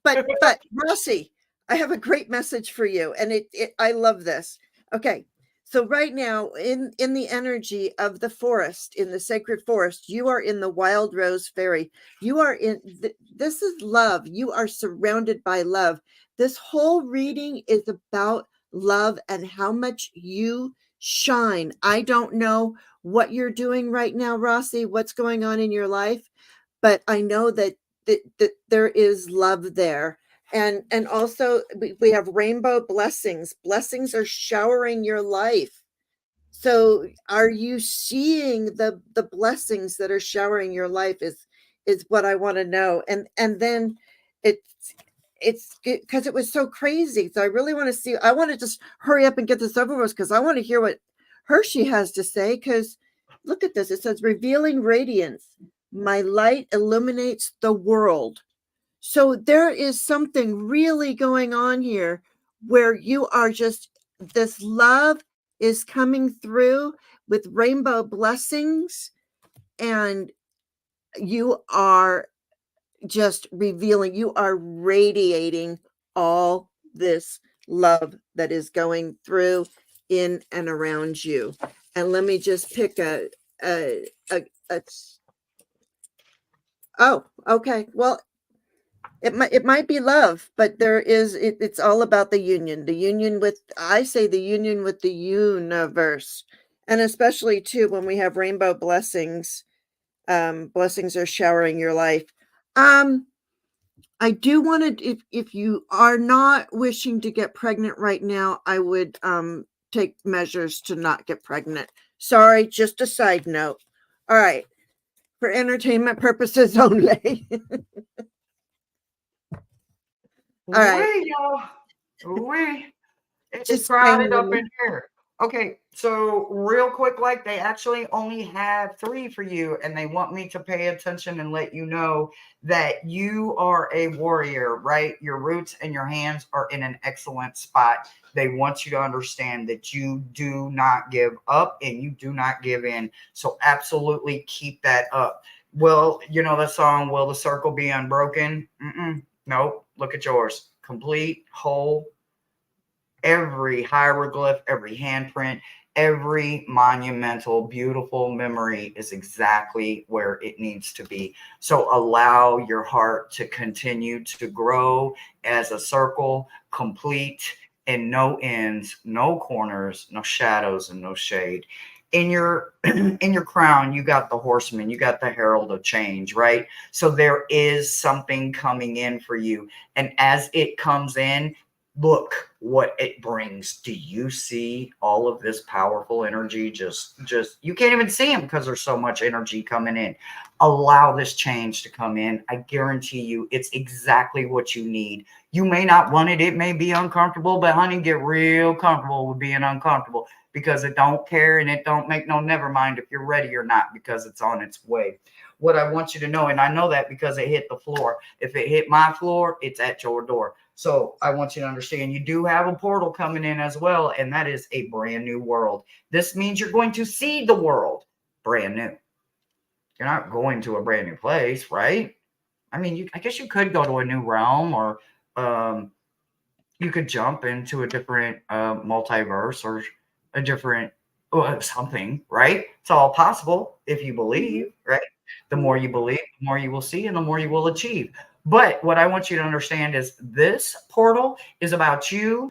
Rossi, I have a great message for you. And I love this. Okay. So right now in the energy of the forest, in the sacred forest, you are in the wild rose fairy. You are in, this is love. You are surrounded by love. This whole reading is about love and how much you shine. I don't know what you're doing right now, Rossi, what's going on in your life, but I know that there is love there. And also we have rainbow blessings. Blessings are showering your life. So are you seeing the blessings that are showering your life is what I want to know. And then it's because it was so crazy. So I really want to see, I want to just hurry up and get this over with because I want to hear what Hershey has to say. Because look at this. It says revealing radiance. My light illuminates the world. So there is something really going on here where you are just, this love is coming through with rainbow blessings, and you are just revealing, you are radiating all this love that is going through in and around you. And let me just pick oh, okay. Well, it might be love, but there is, it's all about the union with, I say the union with the universe. And especially too, when we have rainbow blessings, blessings are showering your life. I do want to, if you are not wishing to get pregnant right now, I would take measures to not get pregnant. Sorry, just a side note. All right. For entertainment purposes only. All right. It's crowded up in here. Okay, so real quick, like they actually only have 3 for you, and they want me to pay attention and let you know that you are a warrior, right? Your roots and your hands are in an excellent spot. They want you to understand that you do not give up and you do not give in. So absolutely keep that up. Well, you know the song, Will the Circle Be Unbroken? Nope. Look at yours. Complete, whole, every hieroglyph, every handprint, every monumental, beautiful memory is exactly where it needs to be. So allow your heart to continue to grow as a circle, complete and no ends, no corners, no shadows, and no shade. In your in your crown, you got the horseman, you got the herald of change, right? So there is something coming in for you. And as it comes in, look what it brings. Do you see all of this powerful energy? Just you can't even see them because there's so much energy coming in. Allow this change to come in. I guarantee you it's exactly what you need. You may not want it, it may be uncomfortable, but honey, get real comfortable with being uncomfortable, because it don't care and it don't make no never mind if you're ready or not, because it's on its way. What I want you to know, and I know that because it hit the floor. If it hit my floor, it's at your door. So I want you to understand you do have a portal coming in as well, and that is a brand new world. This means you're going to see the world brand new. You're not going to a brand new place, right? I mean, I guess you could go to a new realm, or um, you could jump into a different multiverse, or a different something, right? It's all possible if you believe, right? The more you believe, the more you will see, and the more you will achieve. But what I want you to understand is this portal is about you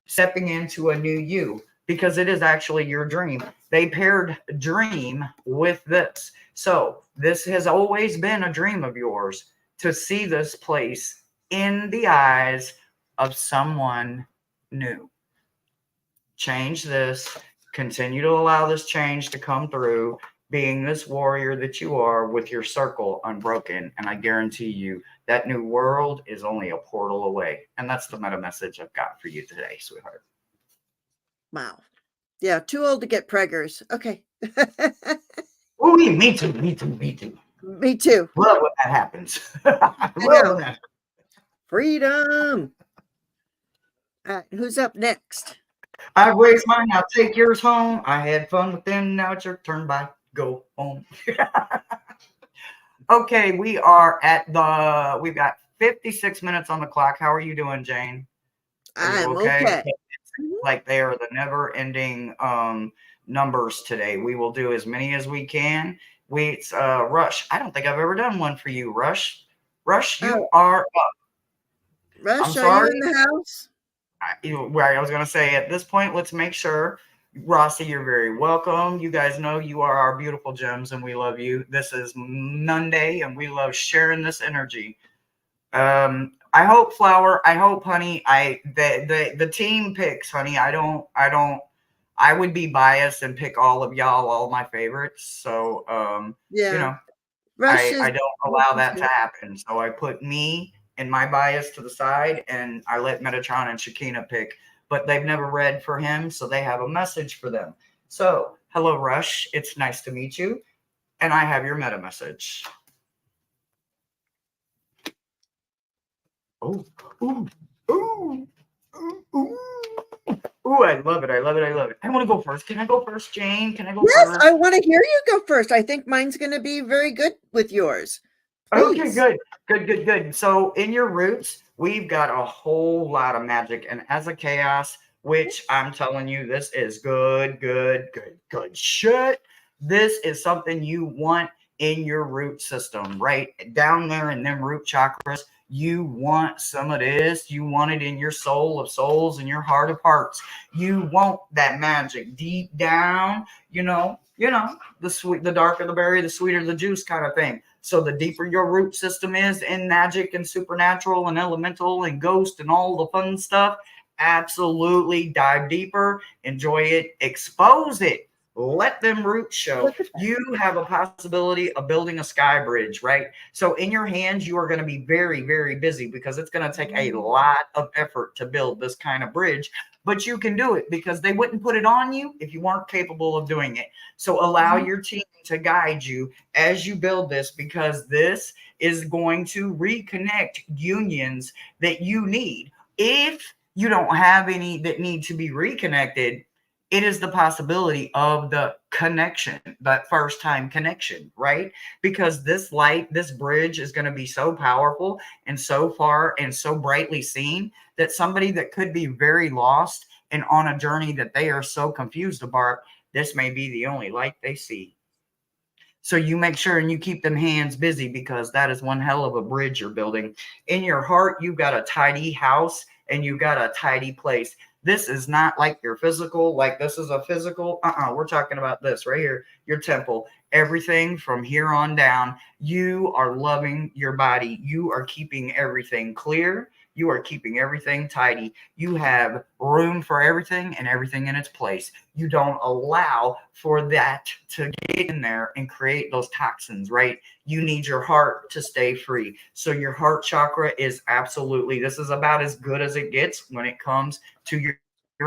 stepping into a new you, because it is actually your dream. They paired dream with this. So this has always been a dream of yours, to see this place in the eyes of someone new. Change this, continue to allow this change to come through, being this warrior that you are with your circle unbroken. And I guarantee you that new world is only a portal away. And that's the meta message I've got for you today, sweetheart. Wow. Yeah, too old to get preggers. Okay. Ooh, me too, me too, me too. Me too. Love when that happens. I Love know. when that. Freedom. All right, who's up next? I've raised mine. Now take yours home. I had fun with them. Now it's your turn. Bye. Go home. Okay, we've got 56 minutes on the clock. How are you doing, Jane? Are you I'm okay? okay. Mhm. Like they are the never ending numbers today. We will do as many as we can. It's Rush. I don't think I've ever done one for you, Rush. Rush, Oh, you are up. I'm Rush, are you sorry. in the house? I was going to say at this point, let's make sure. Rossi, you're very welcome. You guys know you are our beautiful gems and we love you. This is Monday and we love sharing this energy. I hope Flower, I hope Honey, the team picks, Honey. I would be biased and pick all of y'all, all my favorites. So Yeah. Rush is I don't allow that to happen. So I put me and my bias to the side, and I let Metatron and Shakina pick. But they've never read for him, so they have a message for them. So, hello, Rush. It's nice to meet you. And I have your meta message. Oh, ooh, ooh, ooh, ooh. Ooh, I love it. I love it. I love it. I want to go first. Can I go first, Jane? Can I go Yes, first? I want to hear you go first. I think mine's going to be very good with yours. Okay, Please. good. So in your roots, we've got a whole lot of magic, and as a chaos, which I'm telling you, this is good shit. This is something you want in your root system, right down there in them root chakras. You want some of this. You want it in your soul of souls and your heart of hearts. You want that magic deep down. The sweet, the darker the berry, the sweeter the juice, kind of thing. So the deeper your root system is in magic and supernatural and elemental and ghost and all the fun stuff, absolutely dive deeper, enjoy it, expose it, let them roots show. You have a possibility of building a sky bridge, right? So in your hands, you are going to be very, very busy, because it's going to take a lot of effort to build this kind of bridge. But you can do it, because they wouldn't put it on you if you weren't capable of doing it. So allow your team to guide you as you build this, because this is going to reconnect unions that you need. If you don't have any that need to be reconnected, it is the possibility of the connection, that first time connection, right? Because this light, this bridge is going to be so powerful and so far and so brightly seen that somebody that could be very lost and on a journey that they are so confused about, this may be the only light they see. So you make sure and you keep them hands busy, because that is one hell of a bridge you're building. In your heart, you've got a tidy house and you've got a tidy place. This is not like your physical, like this is a physical. We're talking about this right here, your temple. Everything from here on down, you are loving your body. You are keeping everything clear. You are keeping everything tidy. You have room for everything and everything in its place. You don't allow for that to get in there and create those toxins, right? You need your heart to stay free. So your heart chakra is absolutely, this is about as good as it gets when it comes to your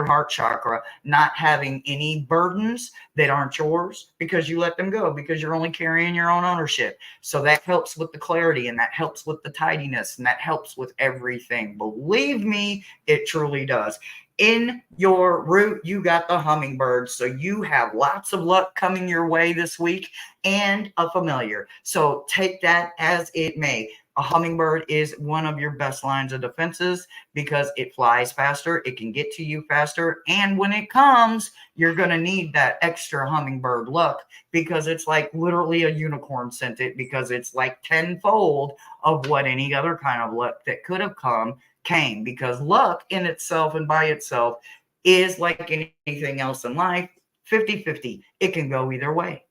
heart chakra, not having any burdens that aren't yours because you let them go, because you're only carrying your own ownership. So that helps with the clarity, and that helps with the tidiness, and that helps with everything. Believe me, it truly does. In your root, you got the hummingbird. So you have lots of luck coming your way this week and a familiar. So take that as it may. A hummingbird is one of your best lines of defenses because it flies faster, it can get to you faster, and when it comes, you're going to need that extra hummingbird luck, because it's like literally a unicorn sent it, because it's like tenfold of what any other kind of luck that could have come came, because luck in itself and by itself is like anything else in life, 50-50. It can go either way,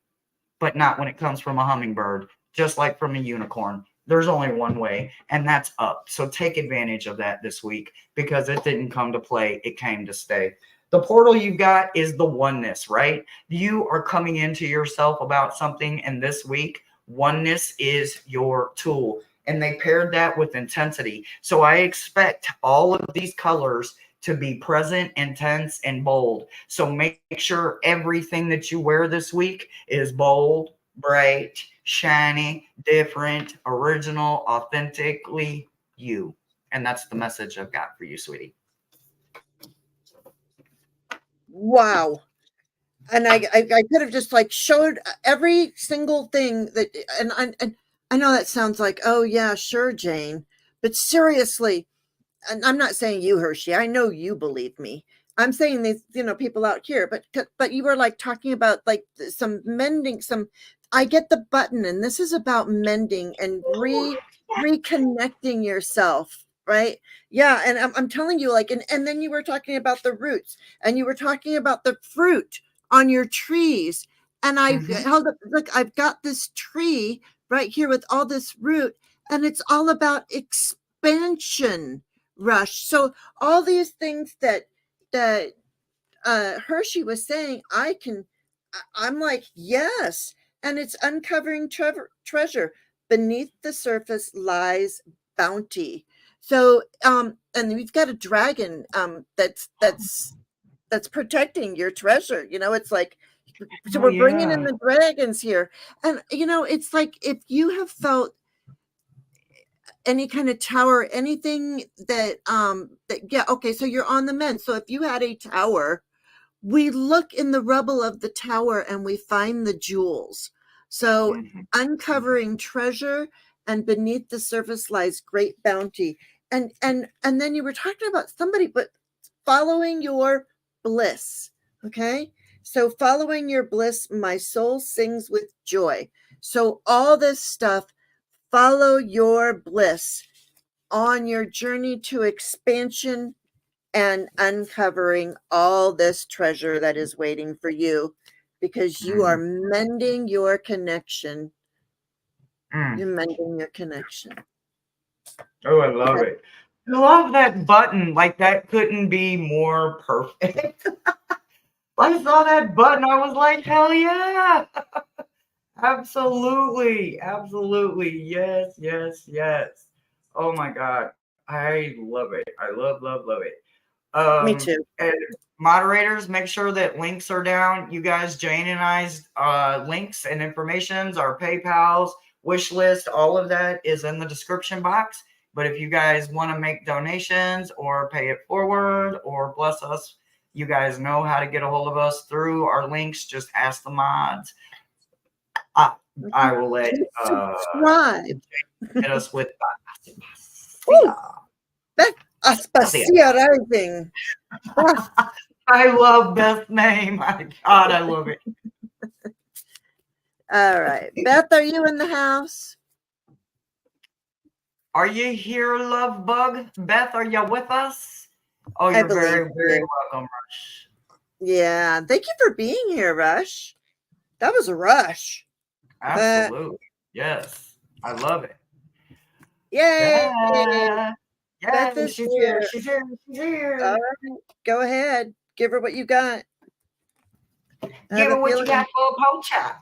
but not when it comes from a hummingbird, just like from a unicorn. There's only one way, and that's up. So take advantage of that this week, because it didn't come to play, it came to stay. The portal you've got is the oneness, right? You are coming into yourself about something, and this week, oneness is your tool. And they paired that with intensity. So I expect all of these colors to be present, intense, and bold. So make sure everything that you wear this week is bold, bright, shiny, different, original, authentically you. And that's the message I've got for you, sweetie. Wow. And I could have just like showed every single thing that, and I know that sounds like, oh yeah, sure, Jane, but seriously, and I'm not saying you, Hershey, I know you believe me. I'm saying these, people out here, but you were like talking about like some mending, I get the button, and this is about mending and reconnecting yourself, right? Yeah, and I'm telling you, like, and then you were talking about the roots, and you were talking about the fruit on your trees, and I held up, look, I've got this tree right here with all this root, and it's all about expansion, Rush. So all these things that Hershey was saying, I'm like, yes. And it's uncovering treasure. Beneath the surface lies bounty. So, and we've got a dragon that's protecting your treasure. It's like, so we're bringing in the dragons here. And, it's like, if you have felt any kind of tower, anything that, yeah, okay, so you're on the mend. So if you had a tower, we look in the rubble of the tower and we find the jewels. So uncovering treasure, and beneath the surface lies great bounty. And then you were talking about somebody, but following your bliss. Okay. So following your bliss, my soul sings with joy. So all this stuff, follow your bliss on your journey to expansion and uncovering all this treasure that is waiting for you, because you are mending your connection. You're mending your connection. Oh, I love it. I love that button. Like, that couldn't be more perfect. I saw that button, I was like, hell yeah. Absolutely. Absolutely. Yes, yes, yes. Oh my God. I love it. I love, love, love it. Me too. And moderators, make sure that links are down. You guys, Jane and I's links and informations, our PayPal's, wish list, all of that is in the description box. But if you guys want to make donations or pay it forward or bless us You guys know how to get a hold of us through our links. Just ask the mods. I will let Subscribe. hit us with Ooh, that Aspasia Rising. I love Beth's name. My God, I love it. All right. Beth, are you in the house? Are you here, love bug? Beth, are you with us? Oh, I you're believe very, very you. welcome, Rush. Yeah. Thank you for being here, Rush. That was a rush. Absolutely. Yes. I love it. Yay. Yeah. Beth Yay. is She's here. here. She's here. She's here. All right. Go ahead. Give her what you got. Give her what you got for a poacher.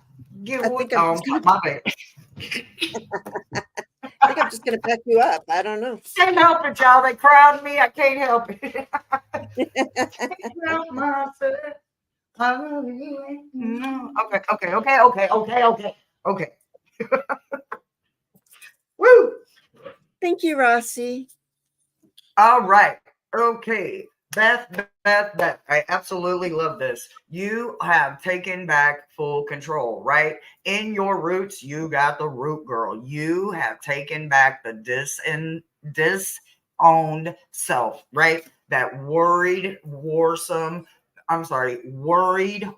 Give her what. Oh, my bad. I think I'm just going to pack you up. I don't know. Can't help it, y'all. They crowd me. I can't help it. Can't help myself. Okay. Woo. Thank you, Rossi. All right. Okay. Beth. I absolutely love this. You have taken back full control, right? In your roots, you got the root girl. You have taken back the disowned self, right? That worried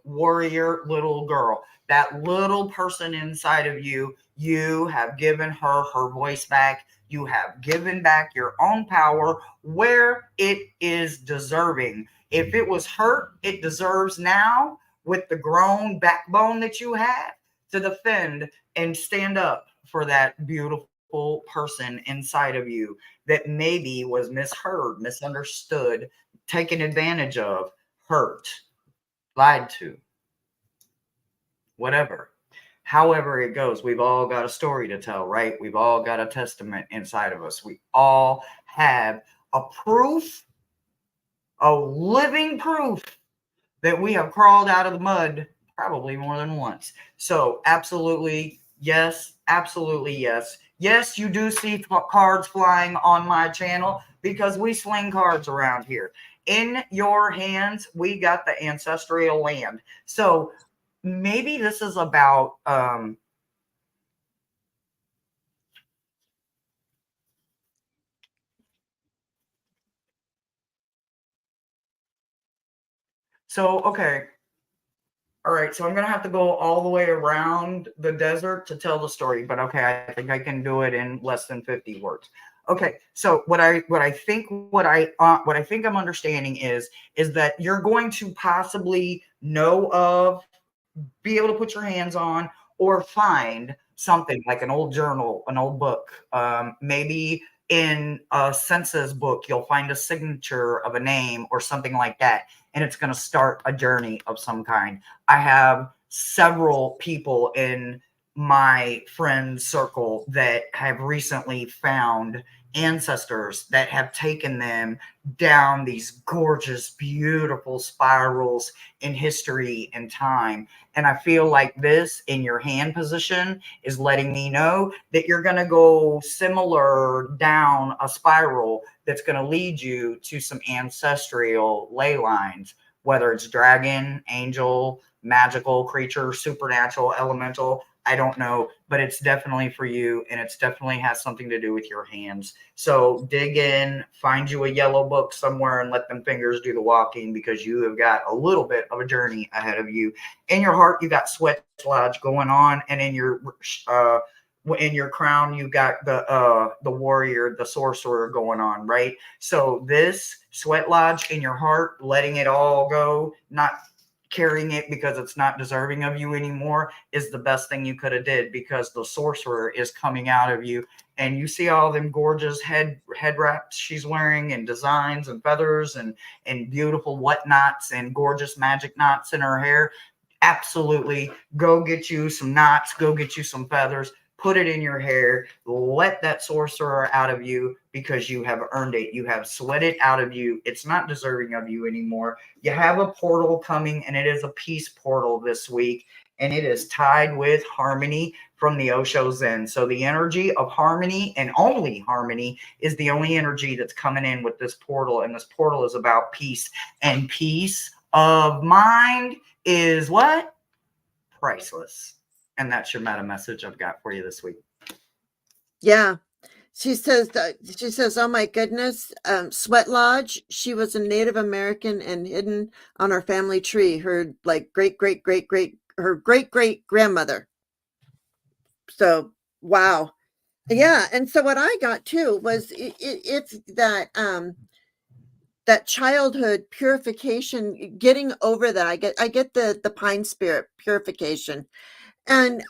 warrior little girl. That little person inside of you, you have given her voice back. You have given back your own power where it is deserving. If it was hurt, it deserves now, with the grown backbone that you have, to defend and stand up for that beautiful person inside of you that maybe was misheard, misunderstood, taken advantage of, hurt, lied to, whatever. However it goes, we've all got a story to tell, right? We've all got a testament inside of us. We all have a proof, a living proof, that we have crawled out of the mud probably more than once. So absolutely yes. Absolutely yes. Yes, you do see cards flying on my channel because we sling cards around here. In your hands, we got the ancestral land. So maybe this is about okay. All right, so I'm gonna have to go all the way around the desert to tell the story, but okay, I think I can do it in less than 50 words. Okay, so what I think I'm understanding is that you're going to possibly know of, be able to put your hands on, or find something like an old journal, an old book. Maybe in a census book, you'll find a signature of a name or something like that, and it's going to start a journey of some kind. I have several people in my friend circle that have recently found ancestors that have taken them down these gorgeous, beautiful spirals in history and time. And I feel like this in your hand position is letting me know that you're going to go similar down a spiral that's going to lead you to some ancestral ley lines, whether it's dragon, angel, magical creature, supernatural, elemental. I don't know, but it's definitely for you, and it's definitely has something to do with your hands. So dig in, find you a yellow book somewhere, and let them fingers do the walking, because you have got a little bit of a journey ahead of you. In your heart, you got sweat lodge going on, and in your crown, you got the warrior, the sorcerer going on, right? So this sweat lodge in your heart, letting it all go, not carrying it because it's not deserving of you anymore, is the best thing you could have did, because the sorcerer is coming out of you. And you see all them gorgeous head wraps she's wearing, and designs and feathers and beautiful whatnots and gorgeous magic knots in her hair. Absolutely. Go get you some knots, go get you some feathers, put it in your hair, let that sorcerer out of you, because you have earned it. You have sweat it out of you. It's not deserving of you anymore. You have a portal coming, and it is a peace portal this week. and it is tied with harmony from the Osho Zen. So the energy of harmony, and only harmony, is the only energy that's coming in with this portal. And this portal is about peace. And peace of mind is what? Priceless. And that's your meta message I've got for you this week. Yeah. She says, oh my goodness, Sweat Lodge, she was a Native American and hidden on our family tree. Her like great grandmother. So, wow. Yeah. And so what I got too was it's that, that childhood purification, getting over that. I get the pine spirit purification. And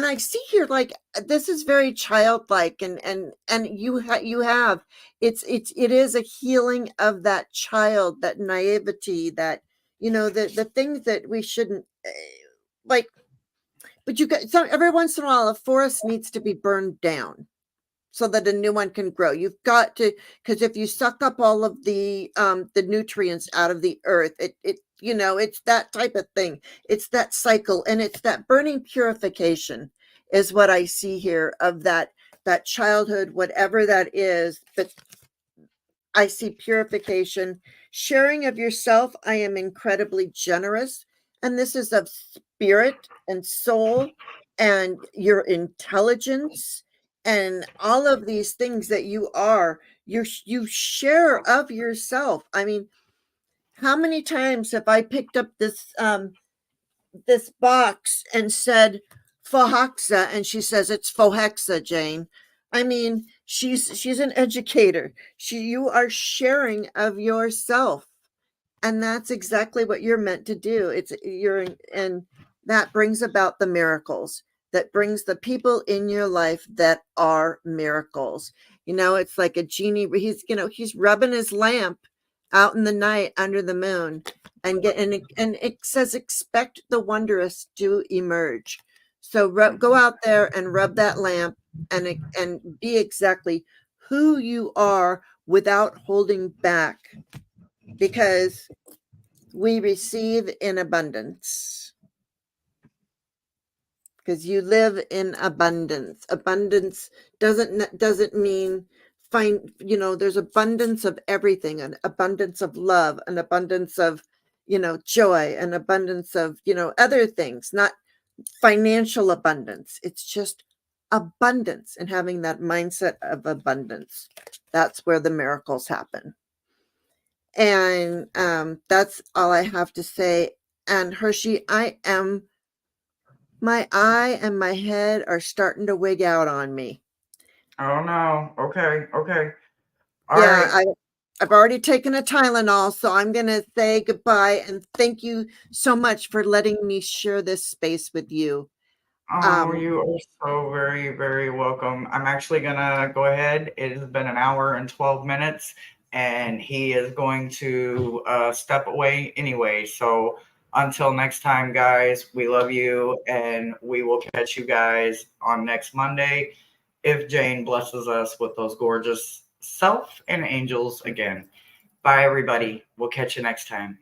I see here, like, this is very childlike, and you have it is a healing of that child, that naivety, that, you know, the things that we shouldn't like. But you got, so every once in a while a forest needs to be burned down so that a new one can grow. You've got to, because if you suck up all of the nutrients out of the earth, it you know, it's that type of thing. It's that cycle, and it's that burning purification is what I see here of that childhood, whatever that is. But I see purification, sharing of yourself. I am incredibly generous, and this is of spirit and soul and your intelligence and all of these things that you are. You share of yourself. I mean, how many times have I picked up this this box and said Fohexa, and she says it's Fohexa, Jane? I mean, she's an educator. You are sharing of yourself, and that's exactly what you're meant to do. And that brings about the miracles. That brings the people in your life that are miracles. You know, it's like a genie. He's rubbing his lamp out in the night under the moon, and it says expect the wondrous to emerge. So go out there and rub that lamp, and be exactly who you are without holding back, because we receive in abundance, because you live in abundance. Abundance doesn't mean there's abundance of everything, an abundance of love, an abundance of joy, an abundance of other things, not financial abundance. It's just abundance, and having that mindset of abundance, that's where the miracles happen. And that's all I have to say. And Hershey, my eye and my head are starting to wig out on me. Oh no. Okay. All yeah, right. I've already taken a Tylenol, so I'm going to say goodbye, and thank you so much for letting me share this space with you. Oh, you are so very, very welcome. I'm actually gonna go ahead. It has been an hour and 12 minutes, and he is going to step away anyway. So until next time, guys, we love you, and we will catch you guys on next Monday if Jane blesses us with those gorgeous self and angels again. Bye, everybody. We'll catch you next time.